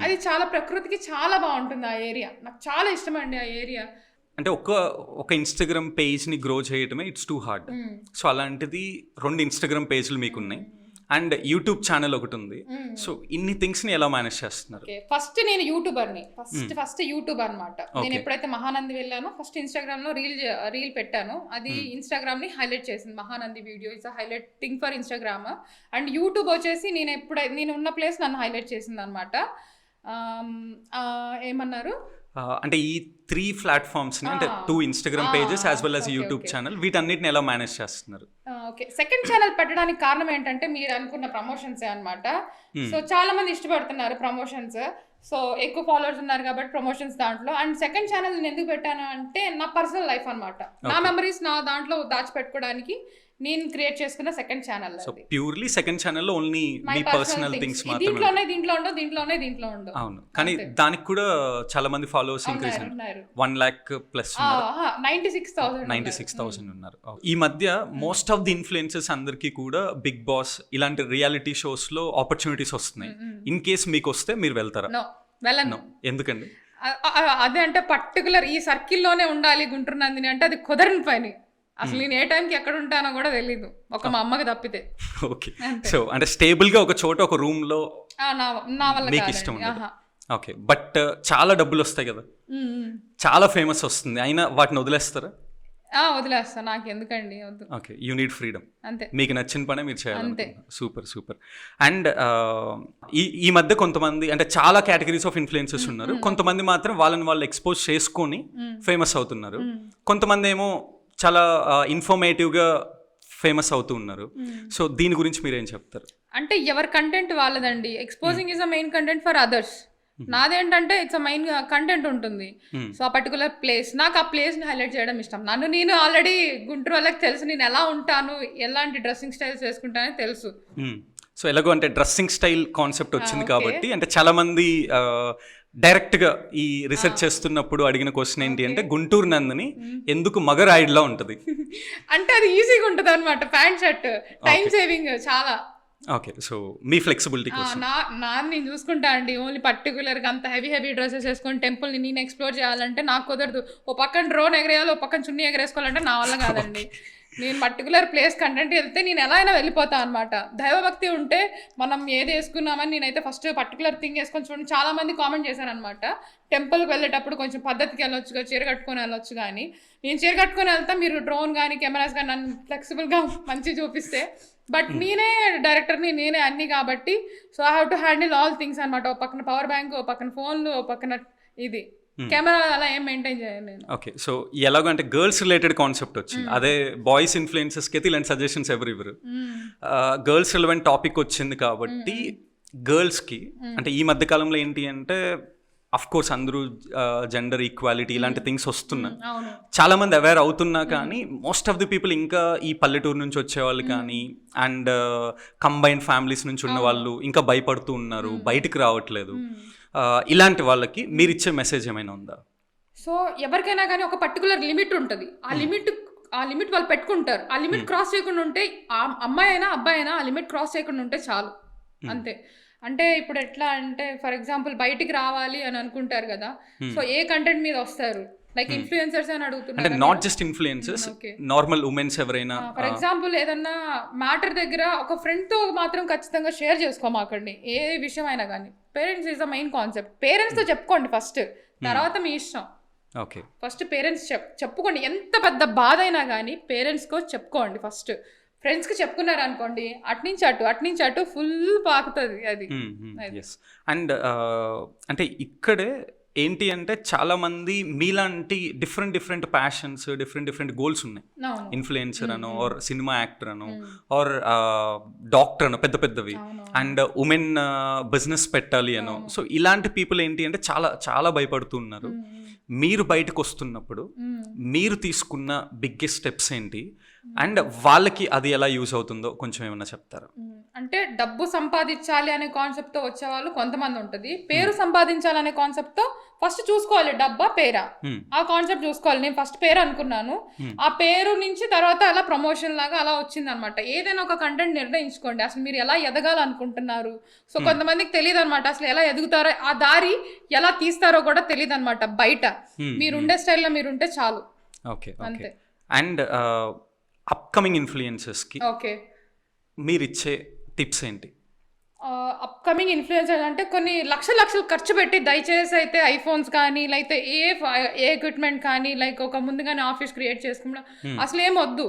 అది చాలా ప్రకృతికి చాలా బాగుంటుంది ఆ ఏరియా. నాకు చాలా ఇష్టం అండి ఆ ఏరియా. అంటే ఒక ఇన్స్టాగ్రామ్ పేజ్ని గ్రో చేయడమే ఇట్స్ టూ హార్డ్. సో అలాంటిది 2 ఇన్స్టాగ్రామ్ పేజ్లు మీకున్నాయి అండ్ యూట్యూబ్ ఛానల్ ఒకటి ఉంది. సో ఇన్ని థింగ్స్ని ఎలా మేనేజ్ చేస్తున్నారు? ఫస్ట్ నేను యూట్యూబర్ని, ఫస్ట్ యూట్యూబ్ అనమాట. నేను ఎప్పుడైతే మహానంది వెళ్ళానో ఫస్ట్ ఇన్స్టాగ్రామ్లో రీల్ పెట్టాను. అది ఇన్స్టాగ్రామ్ని హైలైట్ చేసింది. Mahanandi video is highlighting for Instagram. And YouTube వచ్చేసి నేను ఉన్న ప్లేస్ నన్ను హైలైట్ చేసింది అనమాట. ఏమన్నారు అంటే ఈ 3 ప్లాట్ఫామ్స్ని, అంటే 2 Instagram pages as well as YouTube channel, వీటన్నిటిని ఎలా మేనేజ్ చేస్తున్నారు? ఓకే. సెకండ్ ఛానల్ పెట్టడానికి కారణం ఏంటంటే మీరు అనుకున్న ప్రమోషన్సే అనమాట. సో చాలా మంది ఇష్టపడుతున్నారు ప్రమోషన్స్. సో ఎక్కువ ఫాలోవర్స్ ఉన్నారు కాబట్టి ప్రమోషన్స్ దాంట్లో. అండ్ సెకండ్ ఛానల్ నేను ఎందుకు పెట్టాను అంటే నా పర్సనల్ లైఫ్ అనమాట. నా మెమరీస్ నా దాంట్లో దాచిపెట్టుకోవడానికి నేను క్రియేట్ చేసుకున్న second channel. So purely second ఛానల్లో ఓన్లీ మీ పర్సనల్ థింగ్స్ మాత్రమే. దీంట్లో ఉండవు. అవును, కానీ దానికి కూడా చాలా మంది ఫాలోవర్స్ ఇంక్రీజ్ అయ్యారు. 1 lakh ప్లస్ 96,000 ఉన్నారు. ఈ మధ్య మోస్ట్ ఆఫ్ ది ఇన్ఫ్లుయెన్సర్స్ అందరికీ కూడా బిగ్ బాస్ ఇలాంటి రియాలిటీ షోస్ లో ఆపర్చునిటీస్ వస్తున్నాయి. ఇన్ కేస్ మీకు వస్తే మీరు వెళ్తారా? వెళ్ళను. ఎందుకండి? అదే అంటే పర్టికులర్ ఈ సర్కిల్లోనే ఉండాలి గుంటూరు నందిని అంటే అది కుదరని పని. అసలు నేను ఏ టైంకి ఎక్కడ ఉంటానో కూడా తెలీదు, ఒక మా అమ్మకి తప్పితే. ఓకే. సో అంటే స్టేబుల్ గా ఒక చోట ఒక రూమ్ లో నా వల్ల మీకు ఇష్టం ఉండదు. ఓకే. బట్ చాలా డబ్బులు వస్తాయి కదా, చాలా ఫేమస్ వస్తుంది, అయినా వాటిని వదిలేస్తారా? వదిలేస్తా, నాకు ఎందుకండి, వద్దు. ఓకే. You need freedom. అంతే. మీకు నచ్చిన పనే మీరు చేయాలి. సూపర్. అండ్ ఈ మధ్య కొంతమంది, అంటే చాలా కేటగిరీస్ ఆఫ్ ఇన్ఫ్లుయెన్సర్స్ ఉన్నారు. కొంతమంది మాత్రం వాళ్ళని వాళ్ళు ఎక్స్పోజ్ చేసుకొని ఫేమస్ అవుతున్నారు. కొంతమంది ఏమో చాలా ఇన్ఫర్మేటివ్గా ఫేమస్ అవుతూ ఉన్నారు. సో దీని గురించి మీరేం చెప్తారు? అంటే ఎవరి కంటెంట్ వాళ్ళదండి. Exposing is a main content for others. నాదేంటంటే ఇట్స్ అ మెయిన్ కంటెంట్ ఉంటుంది. సో ఆ పర్టికులర్ ప్లేస్, నాకు ఆ ప్లేస్ని హైలైట్ చేయడం ఇష్టం. నేను ఆల్రెడీ గుంటూరు వాళ్ళకి తెలుసు నేను ఎలా ఉంటాను, ఎలాంటి డ్రెస్సింగ్ స్టైల్స్ వేసుకుంటానని తెలుసు. సో ఎలాగో అంటే డ్రెస్సింగ్ స్టైల్ కాన్సెప్ట్ వచ్చింది కాబట్టి, అంటే చాలా మంది డైరెక్ట్గా ఈ రీసెర్చ్ చేస్తున్నప్పుడు అడిగిన క్వశ్చన్ ఏంటి అంటే, గుంటూరు నందిని ఎందుకు మగరాయిడ్లా ఉంటుంది? అంటే అది ఈజీగా ఉంటుంది అనమాట. ప్యాంట్ షర్ట్ టైం సేవింగ్ చాలా. ఓకే. సో మీ ఫ్లెక్సిబిలిటీ కోసం నేను చూసుకుంటా అండి. ఓన్లీ పర్టికులర్గా అంత హెవీ డ్రెస్సెస్ వేసుకొని టెంపుల్ని నేను ఎక్స్ప్లోర్ చేయాలంటే నాకు కుదరదు. ఓ పక్కన డ్రోన్ ఎగరేయాలి, ఓ పక్కన చున్నీ ఎగరేసుకోవాలంటే నా వల్ల కాదండి. నేను పర్టికులర్ ప్లేస్ కంటెంట్ వెళ్తే నేను ఎలా అయినా వెళ్ళిపోతాను అనమాట. దైవభక్తి ఉంటే మనం ఏది వేసుకున్నామని నేనైతే ఫస్ట్ పర్టికులర్ థింగ్ వేసుకొని చూడండి. చాలా మంది కామెంట్ చేశాను అనమాట, టెంపుల్కి వెళ్ళేటప్పుడు కొంచెం పద్ధతికి వెళ్ళొచ్చుగా, చీర కట్టుకొని వెళ్ళొచ్చు. కానీ నేను చీర కట్టుకొని వెళ్తా, మీరు డ్రోన్ కానీ కెమెరాస్ కానీ నన్ను ఫ్లెక్సిబుల్గా మంచి చూపిస్తే. బట్ నేనే డైరెక్టర్ని, నేనే అన్ని కాబట్టి so I have to handle all things అనమాట. ఓ పక్కన పవర్ బ్యాంక్, ఓ పక్కన ఫోన్లు, ఓ పక్కన ఇది కెమెరా, అలా ఏం మెయింటైన్ చేయాలి నేను. ఓకే. సో ఎలాగో అంటే గర్ల్స్ రిలేటెడ్ కాన్సెప్ట్ వచ్చింది. అదే బాయ్స్ ఇన్ఫ్లుయెన్సర్స్కి అయితే ఇలాంటి సజెషన్స్ ఎవరు గర్ల్స్ రిలవెంట్ టాపిక్ వచ్చింది కాబట్టి గర్ల్స్కి అంటే ఈ మధ్య కాలంలో ఏంటి అంటే అఫ్ కోర్స్ అందరూ జెండర్ ఈక్వాలిటీ ఇలాంటి థింగ్స్ వస్తున్నాయి, అవును చాలా మంది అవేర్ అవుతున్నా కానీ మోస్ట్ ఆఫ్ ది పీపుల్ ఇంకా ఈ పల్లెటూరు నుంచి వచ్చేవాళ్ళు కానీ అండ్ కంబైన్డ్ ఫ్యామిలీస్ నుంచి ఉన్న వాళ్ళు ఇంకా భయపడుతూ ఉన్నారు, బయటికి రావట్లేదు. ఇలాంటి వాళ్ళకి మీరు ఇచ్చే మెసేజ్ ఏమైనా ఉందా? సో ఎవరికైనా కానీ ఒక పర్టికులర్ లిమిట్ ఉంటుంది, ఆ లిమిట్ వాళ్ళు పెట్టుకుంటారు. ఆ లిమిట్ క్రాస్ చేయకుండా ఉంటే, ఆ అమ్మాయి అయినా అబ్బాయి అయినా ఆ లిమిట్ క్రాస్ చేయకుండా ఉంటే చాలు, అంతే. అంటే ఇప్పుడు ఎట్లా అంటే ఫర్ ఎగ్జాంపుల్ బయటికి రావాలి అని అనుకుంటారు కదా, సో ఏ కంటెంట్ మీద వస్తారు, లైక్ ఇన్ఫ్లుయెన్సర్స్ అని అడుగుతున్నారు. అంటే not just influencers, normal women's ఎవరైనా. ఫర్ ఎగ్జాంపుల్ ఏదన్నా మ్యాటర్ దగ్గర ఒక ఫ్రెండ్ తో మాత్రం ఖచ్చితంగా షేర్ చేసుకోమాకండి, ఏ విషయం అయినా కానీ. Parents is the main concept. Parents తో చెప్పుకోండి ఫస్ట్, తర్వాత మీ ఇష్టం. ఓకే, ఫస్ట్ పేరెంట్స్ చెప్పుకోండి, ఎంత పెద్ద బాధ అయినా కానీ పేరెంట్స్కో చెప్పుకోండి ఫస్ట్. ఫ్రెండ్స్కి చెప్పుకున్నారు అనుకోండి, అట్నుంచి అటు ఫుల్ పాకుతుంది అది. అండ్ అంటే ఇక్కడే ఏంటి అంటే చాలా మంది మీలాంటి డిఫరెంట్ ప్యాషన్స్, డిఫరెంట్ గోల్స్ ఉన్నాయి. ఇన్ఫ్లుయెన్సర్ అనో, ఆర్ సినిమా యాక్టర్ అనో, ఆర్ డాక్టర్ అనో, పెద్దవి. అండ్ ఉమెన్ బిజినెస్ పెట్టాలి అనో. సో ఇలాంటి పీపుల్ ఏంటి అంటే చాలా భయపడుతున్నారు. మీరు బయటకు వస్తున్నప్పుడు మీరు తీసుకున్న బిగ్గెస్ట్ స్టెప్స్ ఏంటి, అండ్ వాళ్ళకి అది ఎలా యూజ్ అవుతుందో కొంచెం ఏమన్నా చెప్తారా? అంటే డబ్బు సంపాదించాలి అనే కాన్సెప్ట్ తో వచ్చే వాళ్ళు కొంతమంది ఉంటుంది. పేరు సంపాదించాలనే కాన్సెప్ట్ తో ఫస్ట్ చూసుకోవాలి, డబ్బా పేరా, ఆ కాన్సెప్ట్ చూసుకోవాలి. నేను ఫస్ట్ పేరు అనుకున్నాను, ఆ పేరు నుంచి తర్వాత అలా ప్రమోషన్ లాగా అలా వచ్చింది అనమాట. ఏదైనా ఒక కంటెంట్ నిర్ణయించుకోండి, అసలు మీరు ఎలా ఎదగాలనుకుంటున్నారు. సో కొంతమందికి తెలియదు అనమాట అసలు ఎలా ఎదుగుతారో, ఆ దారి ఎలా తీస్తారో కూడా తెలియదు అనమాట. బయట మీరుండే స్టైల్లో మీరుంటే చాలు, అంతే. అండ్ అప్కమింగ్ ఇన్ఫ్లుయెన్సర్స్కి ఓకే మీరు ఇచ్చే టిప్స్ ఏంటి? అప్కమింగ్ ఇన్ఫ్లుయెన్సర్ అంటే కొన్ని లక్షలు ఖర్చు పెట్టి దయచేసి అయితే ఐఫోన్స్ కానీ లేకపోతే ఏ ఎక్విప్మెంట్ కానీ లైక్ ఒక ముందుగానే ఆఫీస్ క్రియేట్ చేసుకున్నా అసలు ఏం వద్దు.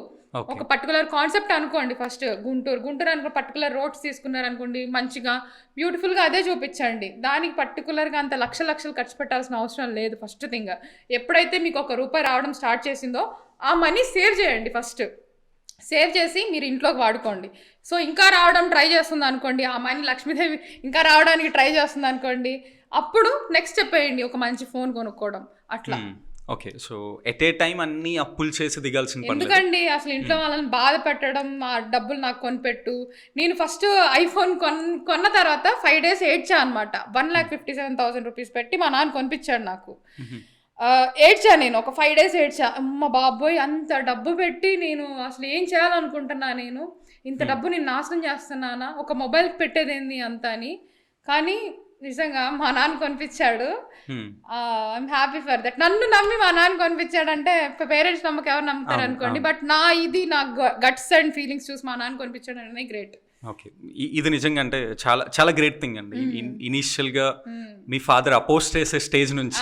ఒక పర్టికులర్ కాన్సెప్ట్ అనుకోండి. ఫస్ట్ గుంటూరు అనుకో, పర్టికులర్ రోడ్స్ తీసుకున్నారు అనుకోండి, మంచిగా బ్యూటిఫుల్గా అదే చూపించండి. దానికి పర్టికులర్గా అంత లక్షలు ఖర్చు పెట్టాల్సిన అవసరం లేదు. ఫస్ట్ థింగ్, ఎప్పుడైతే మీకు ₹1 రావడం స్టార్ట్ చేసిందో ఆ మనీ సేవ్ చేయండి. ఫస్ట్ సేవ్ చేసి మీరు ఇంట్లోకి వాడుకోండి. సో ఇంకా రావడం ట్రై చేస్తుంది అనుకోండి, ఆ మనీ లక్ష్మీదేవి ఇంకా రావడానికి ట్రై చేస్తుంది అనుకోండి, అప్పుడు నెక్స్ట్ చెప్పేయండి ఒక మంచి ఫోన్ కొనుక్కోవడం అట్లా. Okay, so at a time అన్ని అప్పులు చేసి దిగాల్సిన పని ఎందుకండి? అసలు ఇంట్లో వాళ్ళని బాధ పెట్టడం, ఆ డబ్బులు నాకు కొనిపెట్టు. నేను ఫస్ట్ ఐఫోన్ కొన్న తర్వాత 5 days ఏడ్చా అనమాట. 1,57,000 రూపీస్ పెట్టి మా నాన్న కొనిపించాడు నాకు. ఏడ్చా నేను, ఒక 5 days ఏడ్చా. అమ్మ బాబోయ్, అంత డబ్బు పెట్టి నేను అసలు ఏం చేయాలనుకుంటున్నా, నేను ఇంత డబ్బు నేను నాశనం చేస్తున్నానా, ఒక మొబైల్ పెట్టేదేంది అంత అని. కానీ నిజంగా మా నాన్న కొనిపించాడు. I'm happy for that. నన్ను నమ్మి మా నాన్న కొనిపించాడంటే, పేరెంట్స్ నమ్మకం ఎవరు నమ్ముతారు అనుకోండి, బట్ నా గట్స్ అండ్ ఫీలింగ్స్ చూసి మా నాన్న కొనిపించాడు అనేది గ్రేట్. ఓకే, ఇది నిజంగా అంటే చాలా గ్రేట్ థింగ్ అండి. ఇనీషియల్ గా మీ ఫాదర్ అపోజ్ చేసే స్టేజ్ నుంచి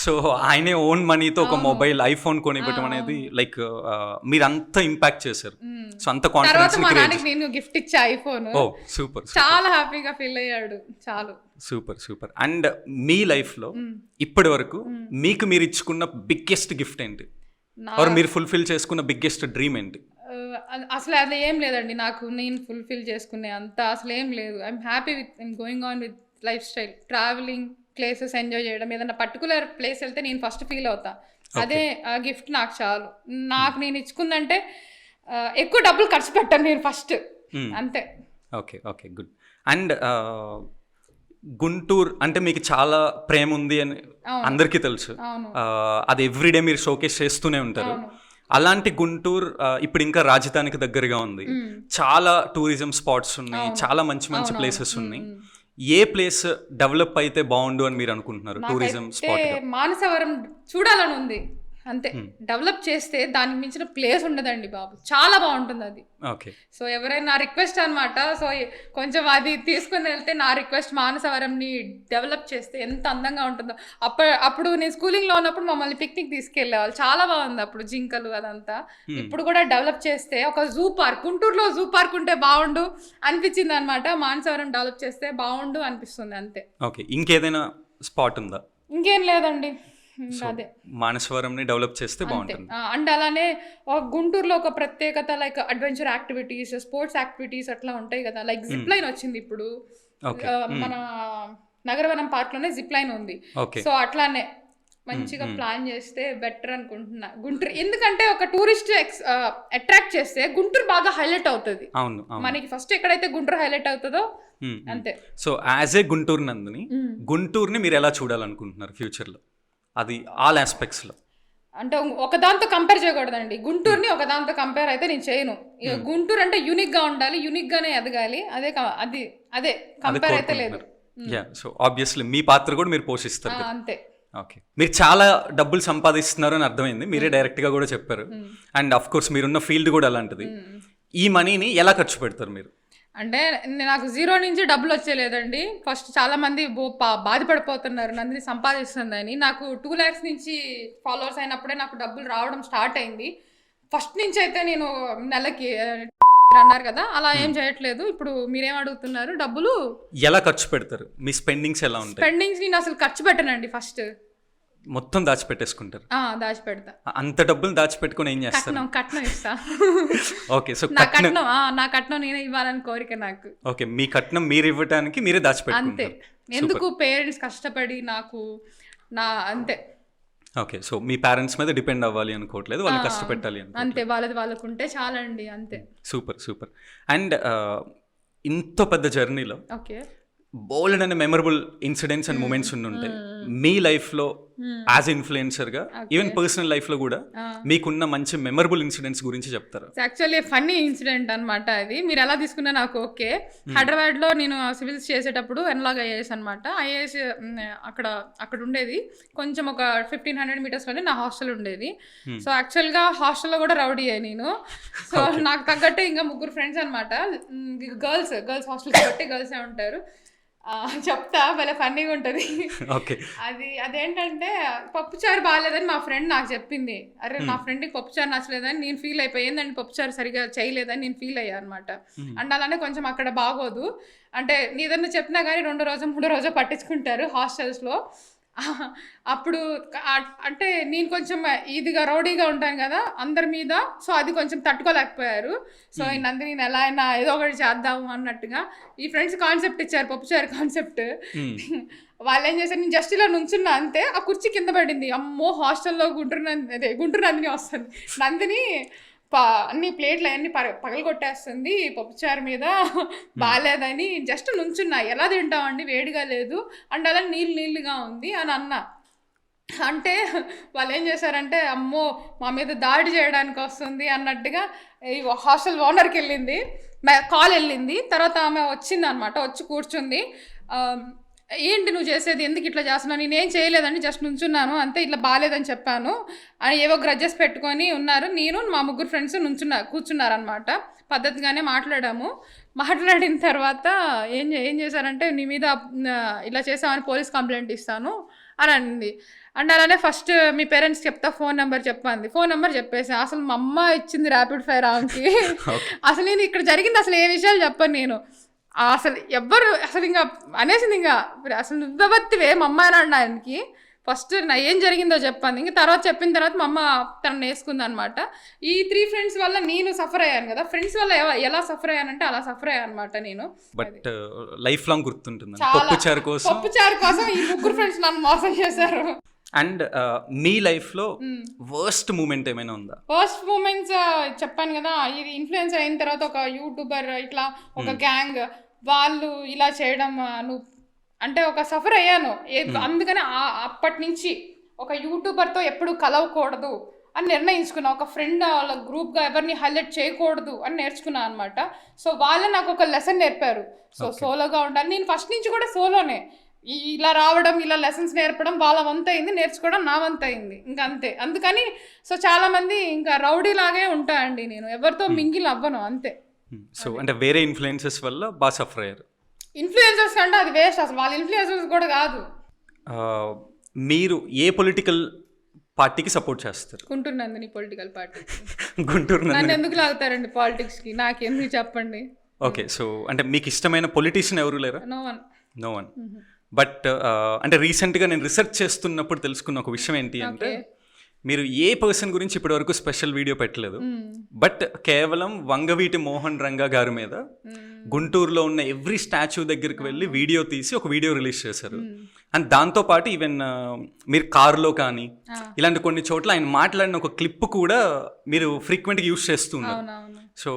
సో ఆయనే ఓన్ మనీతో ఒక మొబైల్ ఐఫోన్ కొనివ్వటం అనేది లైక్ మీరు అంత ఇంపాక్ట్ చేశారు. సో అంత కాన్ఫిడెన్స్ నేను గిఫ్ట్ ఇచ్చా ఐఫోన్. ఓ సూపర్, చాలా హ్యాపీగా ఫీల్ అయ్యాడు. చాలు, సూపర్. అండ్ మీ లైఫ్ లో ఇప్పటి వరకు మీకు మీరు ఇచ్చుకున్న బిగ్గెస్ట్ గిఫ్ట్ ఏంటి, ఆర్ మీరు ఫుల్ఫిల్ చేసుకున్న బిగ్గెస్ట్ డ్రీమ్ ఏంటి? అసలు అది ఏం లేదండి, నాకు నేను ఫుల్ఫిల్ చేసుకునే అంత అసలు ఏం లేదు. I'm happy with going on with life style, travelling, places enjoy చేయడం. ఏదైనా పర్టికులర్ ప్లేస్ వెళ్తే నేను ఫస్ట్ ఫీల్ అవుతా, అదే ఆ గిఫ్ట్ నాకు చాలు. నాకు నేను ఇచ్చుకుందంటే ఎక్కువ డబ్బులు ఖర్చు పెట్టాను నేను ఫస్ట్, అంతే. Okay good. అండ్ గుంటూరు అంటే మీకు చాలా ప్రేమ ఉంది అని అందరికీ తెలుసు, అది ఎవ్రీడే మీరు షోకేస్ చేస్తూనే ఉంటారు. అలాంటి గుంటూరు ఇప్పుడు ఇంకా రాజధానికి దగ్గరగా ఉంది, చాలా టూరిజం స్పాట్స్ ఉన్నాయి, చాలా మంచి ప్లేసెస్ ఉన్నాయి. ఏ ప్లేస్ డెవలప్ అయితే బాగుండు అని మీరు అనుకుంటున్నారు టూరిజం స్పాట్? మానసవరం చూడాలని ఉంది, అంతే. డెవలప్ చేస్తే దానికి మించిన ప్లేస్ ఉండదండి బాబు, చాలా బాగుంటుంది అది. ఓకే, సో ఎవరైనా నా రిక్వెస్ట్ అనమాట. సో కొంచెం అది తీసుకుని వెళ్తే నా రిక్వెస్ట్, మానసవరంని డెవలప్ చేస్తే ఎంత అందంగా ఉంటుందో. అప్పుడు నేను స్కూలింగ్లో ఉన్నప్పుడు మమ్మల్ని పిక్నిక్ తీసుకెళ్ళేవాళ్ళు, చాలా బాగుంది అప్పుడు, జింకలు అదంతా. ఇప్పుడు కూడా డెవలప్ చేస్తే ఒక జూ పార్క్, గుంటూరులో జూ పార్క్ ఉంటే బాగుండు అనిపించింది అనమాట. మానసవరం డెవలప్ చేస్తే బాగుండు అనిపిస్తుంది, అంతే. ఓకే, ఇంకేదైనా స్పాట్ ఉందా? ఇంకేం లేదండి, అదే మానసవరంని డెవలప్ చేస్తే బాగుంటుంది. అండ్ అలానే గుంటూరులో ఒక ప్రత్యేకత, like adventure activities, sports activities అట్లా ఉంటాయి కదా. లైక్ జిప్ లైన్ వచ్చింది ఇప్పుడు, మన నగరవనం పార్క్ లోనే జిప్ లైన్ ఉంది. ఓకే. సో అట్లానే మంచిగా ప్లాన్ చేస్తే బెటర్ అనుకుంటున్నా. గుంటూరు ఎందుకంటే ఒక టూరిస్ట్ అట్రాక్ట్ చేస్తే గుంటూరు బాగా హైలైట్ అవుతుంది. అవును, మనకి ఫస్ట్ ఎక్కడైతే గుంటూరు హైలైట్ అవుతుందో అంతే. So as a Guntur Nandini, గుంటూరుని మీరు ఎలా చూడాలనుకుంటున్నారు ఫ్యూచర్లో? అది ఆల్ ఆస్పెక్ట్స్లో. అంటే ఒకదాంతో కంపేర్ చేయకూడదండి. గుంటూరుని ఒకదాంతో కంపేర్ అయితే నేను చేయను. గుంటూరు అంటే యూనిక్ గా ఉండాలి, యూనిక్ గానే ఎదగాలి. అదే కంపేర్ అయితే లేదు. సో ఆబ్వియస్లీ మీ పాత్ర కూడా మీరు పోషిస్తారు. అంతే. ఓకే, మీరు చాలా డబ్బులు సంపాదిస్తున్నారు అని అర్థమైంది, మీరే డైరెక్ట్గా కూడా చెప్పారు. అండ్ ఆఫ్ కోర్స్ మీరున్న ఫీల్డ్ కూడా అలాంటిది. ఈ మనీని ఎలా ఖర్చు పెడతారు మీరు? అంటే నాకు 0 నుంచి డబ్బులు వచ్చేలేదండి. ఫస్ట్ చాలా మంది బాధపడిపోతున్నారు నందిని సంపాదిస్తుందని. నాకు 2 lakhs నుంచి ఫాలోవర్స్ అయినప్పుడే నాకు డబ్బులు రావడం స్టార్ట్ అయింది. ఫస్ట్ నుంచి అయితే నేను నెలకి అన్నారు కదా, అలా ఏం చేయట్లేదు. ఇప్పుడు మీరేం అడుగుతున్నారు? డబ్బులు ఎలా ఖర్చు పెడతారు? మీ స్పెండింగ్స్ ఎలా ఉంటాయి? స్పెండింగ్స్ నేను అసలు ఖర్చు పెట్టనండి. ఫస్ట్ మొత్తం దాచిపెట్టేసుకుంటారు? దాచిపెడతా. అంత డబ్బులు దాచిపెట్టుకుని ఏం చేస్తారు? కట్నం ఇస్తా. ఓకే, సో నా కట్నం నేనే ఇవ్వాలని కోరిక నాకు. ఓకే, మీ కట్నం మీరు ఇవ్వడానికి మీరే దాచిపెట్టుకుంటారు. అంతే. ఎందుకు పేరెంట్స్ కష్టపడి నాకు అంతే. ఓకే, సో మీ పేరెంట్స్ మీద డిపెండ్ అవ్వాలి అనుకోవట్లేదు, వాళ్ళు కష్టపెట్టాలి అంతే. వాళ్ళకుంటే చాలండి. అంతే. సూపర్. అండ్ ఇంత పెద్ద జర్నీలో okay bold and memorable incidents and moments ఉంటాయి మీ లైఫ్లో యాజ్ ఇన్ఫ్లుయెన్సర్గా, ఈవెన్ పర్సనల్ లైఫ్లో కూడా మీకున్న మంచి మెమరబుల్ ఇన్సిడెంట్స్ గురించి చెప్తారా? యాక్చువల్లీ ఫన్నీ ఇన్సిడెంట్ అనమాట అది. మీరు ఎలా తీసుకున్నా నాకు ఓకే. హైదరాబాద్లో నేను సివిల్స్ చేసేటప్పుడు ఎన్లాగ్ ఐఏఎస్ అనమాట. ఐఏఎస్ అక్కడ ఉండేది కొంచెం ఒక 1500 meters నా హాస్టల్ ఉండేది. సో యాక్చువల్గా హాస్టల్లో కూడా రౌడీయే నేను. సో నాకు తగ్గట్టు ఇంకా 3 ఫ్రెండ్స్ అనమాట. గర్ల్స్ హాస్టల్ కాబట్టి గర్ల్సే ఉంటారు. చెప్తా, భలే ఫన్నీగా ఉంటుంది. అదేంటంటే పప్పుచారు బాగాలేదని మా ఫ్రెండ్ నాకు చెప్పింది. అరే నా ఫ్రెండ్కి పప్పుచారు నచ్చలేదని నేను ఫీల్ అయిపోయి, ఏంటంటే పప్పుచారు సరిగా చేయలేదని నేను ఫీల్ అయ్యా అనమాట. అండ్ అలానే కొంచెం అక్కడ బాగోదు అంటే ఏదన్నా చెప్పినా కానీ 2 రోజు 3 రోజు పట్టించుకుంటారు హాస్టల్స్లో. అప్పుడు అంటే నేను కొంచెం ఇదిగా రౌడీగా ఉంటాను కదా అందరి మీద. సో అది కొంచెం తట్టుకోలేకపోయారు. సో ఈ నందిని ఎలా అయినా ఏదో ఒకటి చేద్దాము అన్నట్టుగా ఈ ఫ్రెండ్స్ కాన్సెప్ట్ ఇచ్చారు, పప్పుచారు కాన్సెప్ట్. వాళ్ళు ఏం చేశారు, నేను జస్ట్ ఇలా నుంచున్నా అంతే, ఆ కుర్చీ కింద పడింది. అమ్మో హాస్టల్లో గుంటూరు నందిని వస్తుంది. నందిని అన్ని ప్లేట్లు అవన్నీ పగలగొట్టేస్తుంది పప్పుచారు మీద, బాగాలేదని. జస్ట్ నుంచున్నా, ఎలా తింటామండి, వేడిగా లేదు అండ్ అలా నీళ్ళుగా ఉంది అని అన్నా. అంటే వాళ్ళు ఏం చేశారంటే అమ్మో మా మీద దాడి చేయడానికి వస్తుంది అన్నట్టుగా ఈ హాస్టల్ ఓనర్కి వెళ్ళింది కాల్ వెళ్ళింది. తర్వాత ఆమె వచ్చింది అనమాట, వచ్చి కూర్చుంది. ఏంటి నువ్వు చేసేది, ఎందుకు ఇట్లా చేస్తున్నావు? నేనేం చేయలేదండి, జస్ట్ నుంచున్నాను అంతే, ఇట్లా బాగాలేదని చెప్పాను అని ఏవో గ్రడ్జెస్ పెట్టుకొని ఉన్నారు. నేను మా 3 ఫ్రెండ్స్ కూర్చున్నారనమాట. పద్ధతిగానే మాట్లాడిన తర్వాత ఏం చేశారంటే నీ మీద ఇలా చేసామని పోలీస్ కంప్లైంట్ ఇస్తాను అని అనింది. అండ్ అలానే ఫస్ట్ మీ పేరెంట్స్ చెప్తా, ఫోన్ నెంబర్ చెప్పండి. ఫోన్ నెంబర్ చెప్పేసా. అసలు మా అమ్మ ఇచ్చింది ర్యాపిడ్ ఫైర్ ఆమెకి. అసలు నేను ఇక్కడ జరిగింది అసలు ఏ విషయాలు చెప్పను నేను. అసలు ఎవ్వరు అసలు ఇంకా అనేసింది, ఇంకా అసలు నువ్వెవత్తివే మా అమ్మ అని అనడానికి. ఫస్ట్ నా ఏం జరిగిందో చెప్పాను. ఇంకా తర్వాత చెప్పిన తర్వాత మా అమ్మ తనను వేసుకుంది అనమాట. ఈ 3 ఫ్రెండ్స్ వల్ల నేను సఫర్ అయ్యాను కదా. ఫ్రెండ్స్ వల్ల ఎలా సఫర్ అయ్యానంటే అలా సఫర్ అయ్యాను అనమాట నేను. బట్ లైఫ్ లాంగ్ గుర్తుంటుంది పప్పుచారు కోసం ఈ 3 ఫ్రెండ్స్ నన్ను మోసం చేశారు. అండ్ మీ లైఫ్లో వర్స్ట్ మూమెంట్ ఏమైనా ఉందా? వర్స్ట్ మూమెంట్స్ చెప్పాను కదా, ఇది ఇన్ఫ్లుయెన్స్ అయిన తర్వాత ఒక యూట్యూబర్ ఇట్లా ఒక గ్యాంగ్ వాళ్ళు ఇలా చేయడం అంటే ఒక సఫర్ అయ్యాను. అందుకని అప్పటి నుంచి ఒక యూట్యూబర్తో ఎప్పుడు కలవకూడదు అని నిర్ణయించుకున్నా. ఒక ఫ్రెండ్ వాళ్ళ గ్రూప్గా ఎవరిని హైలైట్ చేయకూడదు అని నేర్చుకున్నా అనమాట. సో వాళ్ళే నాకు ఒక లెసన్ నేర్పారు. సో సోలోగా ఉండాలి. నేను ఫస్ట్ నుంచి కూడా సోలోనే. ఇలా రావడం, ఇలా లెసన్స్ నేర్పడం వాళ్ళ వంత అయింది, నేర్చుకోవడం నా వంత అయింది, ఇంకా అంతే. అందుకని సో చాలా మంది ఇంకా రౌడీ లాగే ఉంటాయండి, నేను ఎవరితో మింగిల్ అవ్వను అంతే. సో అంటే వేరే ఇన్ఫ్లుయెన్సెస్ వల్ల బాగా సఫర్ అయ్యారు. ఇన్ఫ్లుయెన్సర్స్ అంటే అది వేస్ట్, అసలు వాళ్ళ ఇన్ఫ్లుయెన్సర్స్ కూడా కాదు. మీరు ఏ పొలిటికల్ పార్టీకి సపోర్ట్ చేస్తారు? Guntur Nandini political party. గుంటూరు నన్ను ఎందుకు లాగుతారండి పాలిటిక్స్కి, నాకెందుకు చెప్పండి. ఓకే, సో అంటే మీకు ఇష్టమైన పొలిటీషియన్ ఎవరు లేరా? No one. బట్ అంటే రీసెంట్గా నేను రీసెర్చ్ చేస్తున్నప్పుడు తెలుసుకున్న ఒక విషయం ఏంటి అంటే మీరు ఏ పర్సన్ గురించి ఇప్పటివరకు స్పెషల్ వీడియో పెట్టలేదు, బట్ కేవలం వంగవీటి మోహన్ రంగా గారి మీద గుంటూరులో ఉన్న ఎవ్రీ స్టాచ్యూ దగ్గరికి వెళ్ళి వీడియో తీసి ఒక వీడియో రిలీజ్ చేశారు. అండ్ దాంతోపాటు ఈవెన్ మీరు కార్లో కానీ ఇలాంటి కొన్ని చోట్ల ఆయన మాట్లాడిన ఒక క్లిప్ కూడా మీరు ఫ్రీక్వెంట్గా యూజ్ చేస్తున్నారు. సో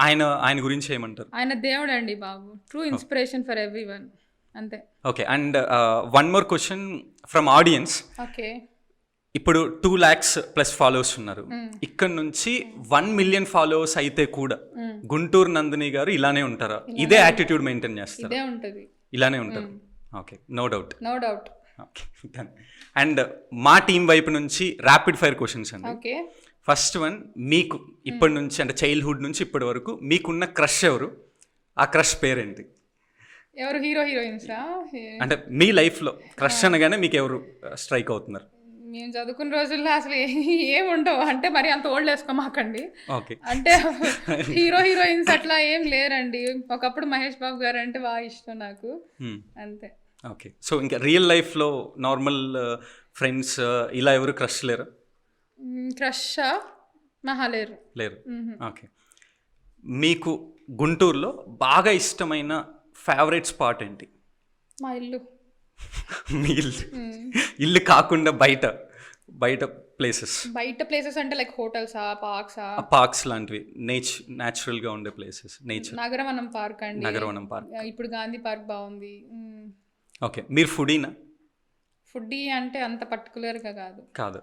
ఆయన గురించి ఏమంటారు? ఆయన దేవుడు అండి బాబు, ట్రూ ఇన్స్పిరేషన్ ఫర్ ఎవ్రీవన్, అంతే. Okay, and one more question from audience. Okay, ఇప్పుడు 2 lakhs ప్లస్ ఫాలోవర్స్ ఉన్నారు. ఇక్కడ నుంచి 1 million ఫాలోవర్స్ అయితే కూడా గుంటూరు నందిని గారు ఇలానే ఉంటారా? ఇదే యాటిట్యూడ్ మెయింటైన్ చేస్తారు? ఇలానే ఉంటారు. Okay, no doubt. Okay, and మా టీం వైపు నుంచి ర్యాపిడ్ ఫైర్ క్వశ్చన్స్ అండి. ఫస్ట్ వన్, మీకు ఇప్పటి నుంచి అంటే చైల్డ్హుడ్ నుంచి ఇప్పటి వరకు మీకున్న క్రష్ ఎవరు? ఆ క్రష్ పేరేంటి? ఎవరు? Hero heroines? అంటే మీ లైఫ్లో క్రష్ అనగానే మీకు ఎవరు స్ట్రైక్ అవుతున్నారు? మేము చదువుకున్న రోజుల్లో అసలు ఏం ఉండవు, అంటే మరి అంత ఓల్డ్ వేసుకోమాకండి. అంటే హీరో హీరోయిన్స్ అట్లా ఏం లేరండి. ఒకప్పుడు మహేష్ బాబు గారు అంటే బాగా ఇష్టం నాకు, అంతే. ఓకే, సో ఇంకా రియల్ లైఫ్లో నార్మల్ ఫ్రెండ్స్ ఇలా ఎవరు క్రష్ లేరు? క్రష్ లేరు. ఓకే, మీకు గుంటూరులో బాగా ఇష్టమైన ఫేవరెట్ స్పాట్ ఏంటి? మా ఇల్లు. మీ ఇల్లు కాకుండా బయట ప్లేసెస్ అంటే లైక్ హోటల్సా, పార్క్స్ లాంటివి, న్యాచురల్ గా ఉండే ప్లేసెస్? నగరవనం పార్క్ అండి. నగరవనం పార్క్, ఇప్పుడు గాంధీ పార్క్ బాగుంది. ఓకే, మీరు ఫుడీనా? ఫుడీ అంటే అంత పర్టికులర్ గా కాదు.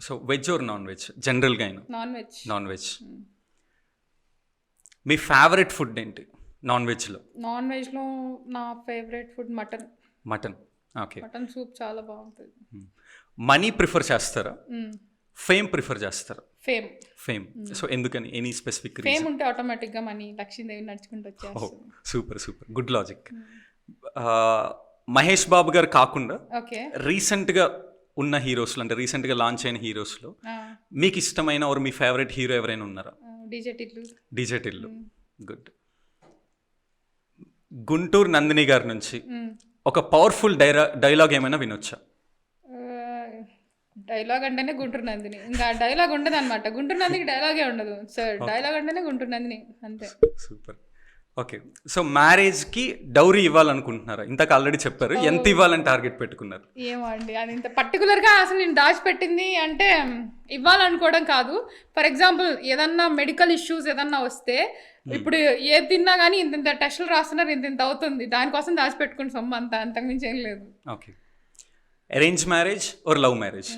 So veg or non veg? General గా నాన్ వెజ్. మీ ఫేవరెట్ ఫుడ్ ఏంటి నాన్ వెజ్ లో? నా favourite food mutton. Okay, mutton soup చాలా బాగుంటుంది. మనీ ప్రిఫర్ చేస్తారా, ఫేమ్ ప్రిఫర్ చేస్తారా? ఫేమ్. సో ఎందుకని? Any specific reason? ఫేమ్ ఉంటే ఆటోమేటిక్ గా మనీ లక్ష్మీదేవి నడుచుకుంటూ వచ్చేస్తుంది. Super, good logic. Mahesh Babu గారు కాకుండా రీసెంట్ గా ఉన్న హీరోస్ అంటే రీసెంట్ గా లాంచ్ అయిన హీరోస్ లో మీకు ఇష్టమైన ఆర్ మీ ఫేవరెట్ హీరో ఎవరైనా ఉన్నారా? డీజే టిల్లు. గుడ్. గుంటూరు నందిని గారి నుంచి ఒక పవర్ఫుల్ డైలాగ్ ఏమైనా వినొచ్చా? డైలాగ్ అంటేనే గుంటూరు నందిని, ఇంకా డైలాగ్ ఉండదు అనమాట. గుంటూరు నందిని డైలాగే ఉండదు సార్, డైలాగ్ అంటేనే గుంటూరు నందిని, అంతే. సూపర్. ఓకే, సో మ్యారేజ్కి డౌరీ ఇవ్వాలనుకుంటున్నారా? ఇంతకు ఆల్రెడీ చెప్పారు, ఎంత ఇవ్వాలని టార్గెట్ పెట్టుకున్నారు? ఏమో అండి, అది ఇంత పర్టికులర్గా అసలు నేను దాచిపెట్టింది అంటే ఇవ్వాలనుకోవడం కాదు. ఫర్ ఎగ్జాంపుల్ ఏదన్నా మెడికల్ ఇష్యూస్ ఏదన్నా వస్తే, ఇప్పుడు ఏది తిన్నా కానీ ఇంత టెస్టులు రాస్తున్నారు, ఇంత అవుతుంది, దానికోసం దాచిపెట్టుకుని సొమ్ము, అంతకుమించి ఏం లేదు. Okay, arrange marriage or love marriage?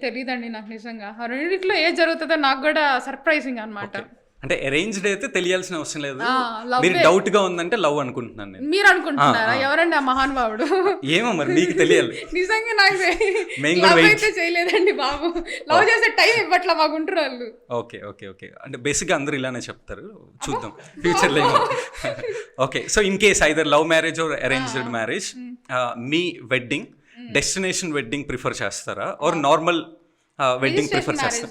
తెలీదండి నాకు నిజంగా. ఆ రెండింటిలో ఏది జరుగుతుందో నాకు కూడా సర్ప్రైజింగ్ అనమాట. అంటే అరేంజ్డ్ అయితే తెలియాల్సిన అవసరం లేదు, మీరు డౌట్ గా ఉందంటే లవ్ అనుకుంటున్నాను నేను. మీరు అనుకుంటున్నారా? ఎవరండి ఆ మహానుభావుడు? ఏమో మరి మీకు తెలియాలి. నిజంగా నాకు అయితే చేయలేదండి బాబు, లవ్ చేసే టైం ఇవ్వట్లా మా గుంటూరు వాళ్ళు. ఓకే, అంటే బేసిక్ గా అందరూ ఇలానే చెప్తారు, చూద్దాం ఫ్యూచర్ లో. Okay, so in case either love marriage or arranged marriage, me wedding destination wedding prefer చేస్తారా ఆర్ నార్మల్ వెడ్డింగ్ ప్రిఫర్ చేస్తారు?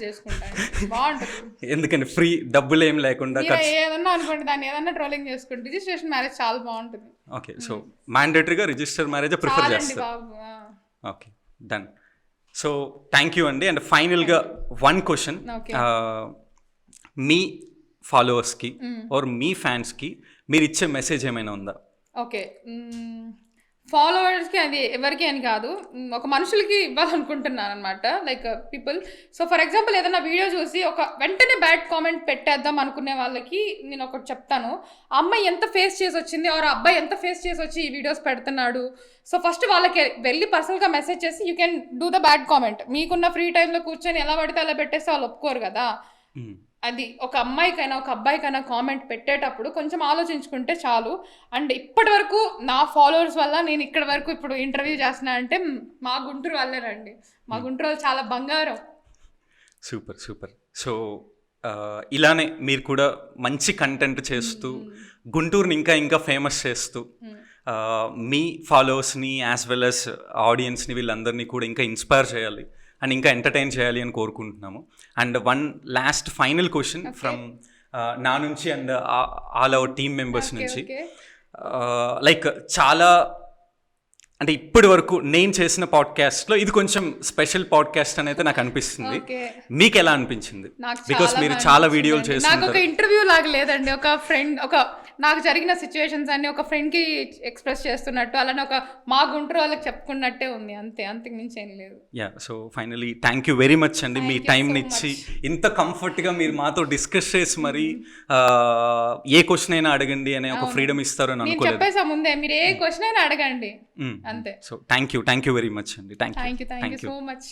ఎందుకంటే ఫ్రీ డబ్బులు ఏం లేకుండా ఏదన్నా అనుకోండి, దాన్ని ఏదన్నా ట్రోలింగ్ చేసుకుంటే రిజిస్ట్రేషన్ మ్యారేజ్ చాలా బాగుంటుంది. ఓకే, సో మ్యాండేటరీగా రిజిస్టర్ మ్యారేజ్ ప్రిఫర్ చేస్తారు. Okay, done. So thank you అండి. అండ్ ఫైనల్గా వన్ క్వశ్చన్, మీ ఫాలోవర్స్కి ఆర్ మీ ఫ్యాన్స్కి మీరు ఇచ్చే మెసేజ్ ఏమైనా ఉందా? ఓకే, ఫాలోవర్స్కి అది ఎవరికి అని కాదు, ఒక మనుషులకి ఇవ్వాలనుకుంటున్నాను అనమాట, like people. So for example ఏదైనా వీడియో చూసి ఒక వెంటనే బ్యాడ్ కామెంట్ పెట్టేద్దాం అనుకునే వాళ్ళకి నేను ఒకటి చెప్తాను. ఆ అమ్మాయి ఎంత ఫేస్ చేసి వచ్చింది ఆర్ అబ్బాయి ఎంత ఫేస్ చేసి వచ్చి ఈ వీడియోస్ పెడుతున్నాడు. సో ఫస్ట్ వాళ్ళకి వెళ్ళి పర్సనల్గా మెసేజ్ చేసి you can do the bad comment. మీకున్న ఫ్రీ టైంలో కూర్చొని ఎలా పడితే అలా పెట్టేస్తే వాళ్ళు ఒప్పుకోరు కదా. అది ఒక అమ్మాయికైనా ఒక అబ్బాయికైనా కామెంట్ పెట్టేటప్పుడు కొంచెం ఆలోచించుకుంటే చాలు. అండ్ ఇప్పటి వరకు నా ఫాలోవర్స్ వల్ల నేను ఇక్కడి వరకు ఇప్పుడు ఇంటర్వ్యూ చేస్తున్నా అంటే మా గుంటూరు వాళ్ళేనండి. మా గుంటూరు వాళ్ళు చాలా బంగారం. సూపర్. సో ఇలానే మీరు కూడా మంచి కంటెంట్ చేస్తూ గుంటూరుని ఇంకా ఫేమస్ చేస్తూ మీ ఫాలోవర్స్ని యాజ్ వెల్ యాజ్ ఆడియన్స్ని వీళ్ళందరినీ కూడా ఇంకా ఇన్స్పైర్ చేయాలి అండ్ ఇంకా ఎంటర్టైన్ చేయాలి అని కోరుకుంటున్నాము. And one last final question from నా నుంచి and all our team members నుంచి. లైక్ చాలా అంటే ఇప్పటి వరకు నేను చేసిన పాడ్కాస్ట్లో ఇది కొంచెం స్పెషల్ పాడ్కాస్ట్ అని అయితే నాకు అనిపిస్తుంది. Okay. మీకు ఎలా అనిపించింది? నాకు బికాస్ చాలా మీరు బాగా చాలా వీడియోలు అనిపించిందండి. నాకు ఒక చేస్తుంటారు. ఇంటర్వ్యూ లాగా లేదండి, ఒక ఫ్రెండ్, నాకు జరిగిన సిచ్యువేషన్స్ అన్ని ఒక ఫ్రెండ్ కి ఎక్స్ప్రెస్ చేస్తున్నట్టు, అలానే ఒక మా గుంటూరు వాళ్ళకి చెప్పుకున్నట్టే ఉంది, అంతే, అంతకు మించి ఏం లేదు. Yeah, so finally thank you very much అండి. మీ Thank you టైంని so ఇచ్చి ఇంత కంఫర్ట్గా మీరు మాతో డిస్కస్ చేసి మరి ఏ క్వశ్చన్ అయినా అడగండి అనే ఒక ఫ్రీడమ్ ఇస్తారని నేను అనుకోలేదు. చెప్పేసా ముందే, మీరు ఏ క్వశ్చన్ అయినా అడగండి, అంతే. So thank you very much అండి. Thank thank you you so much.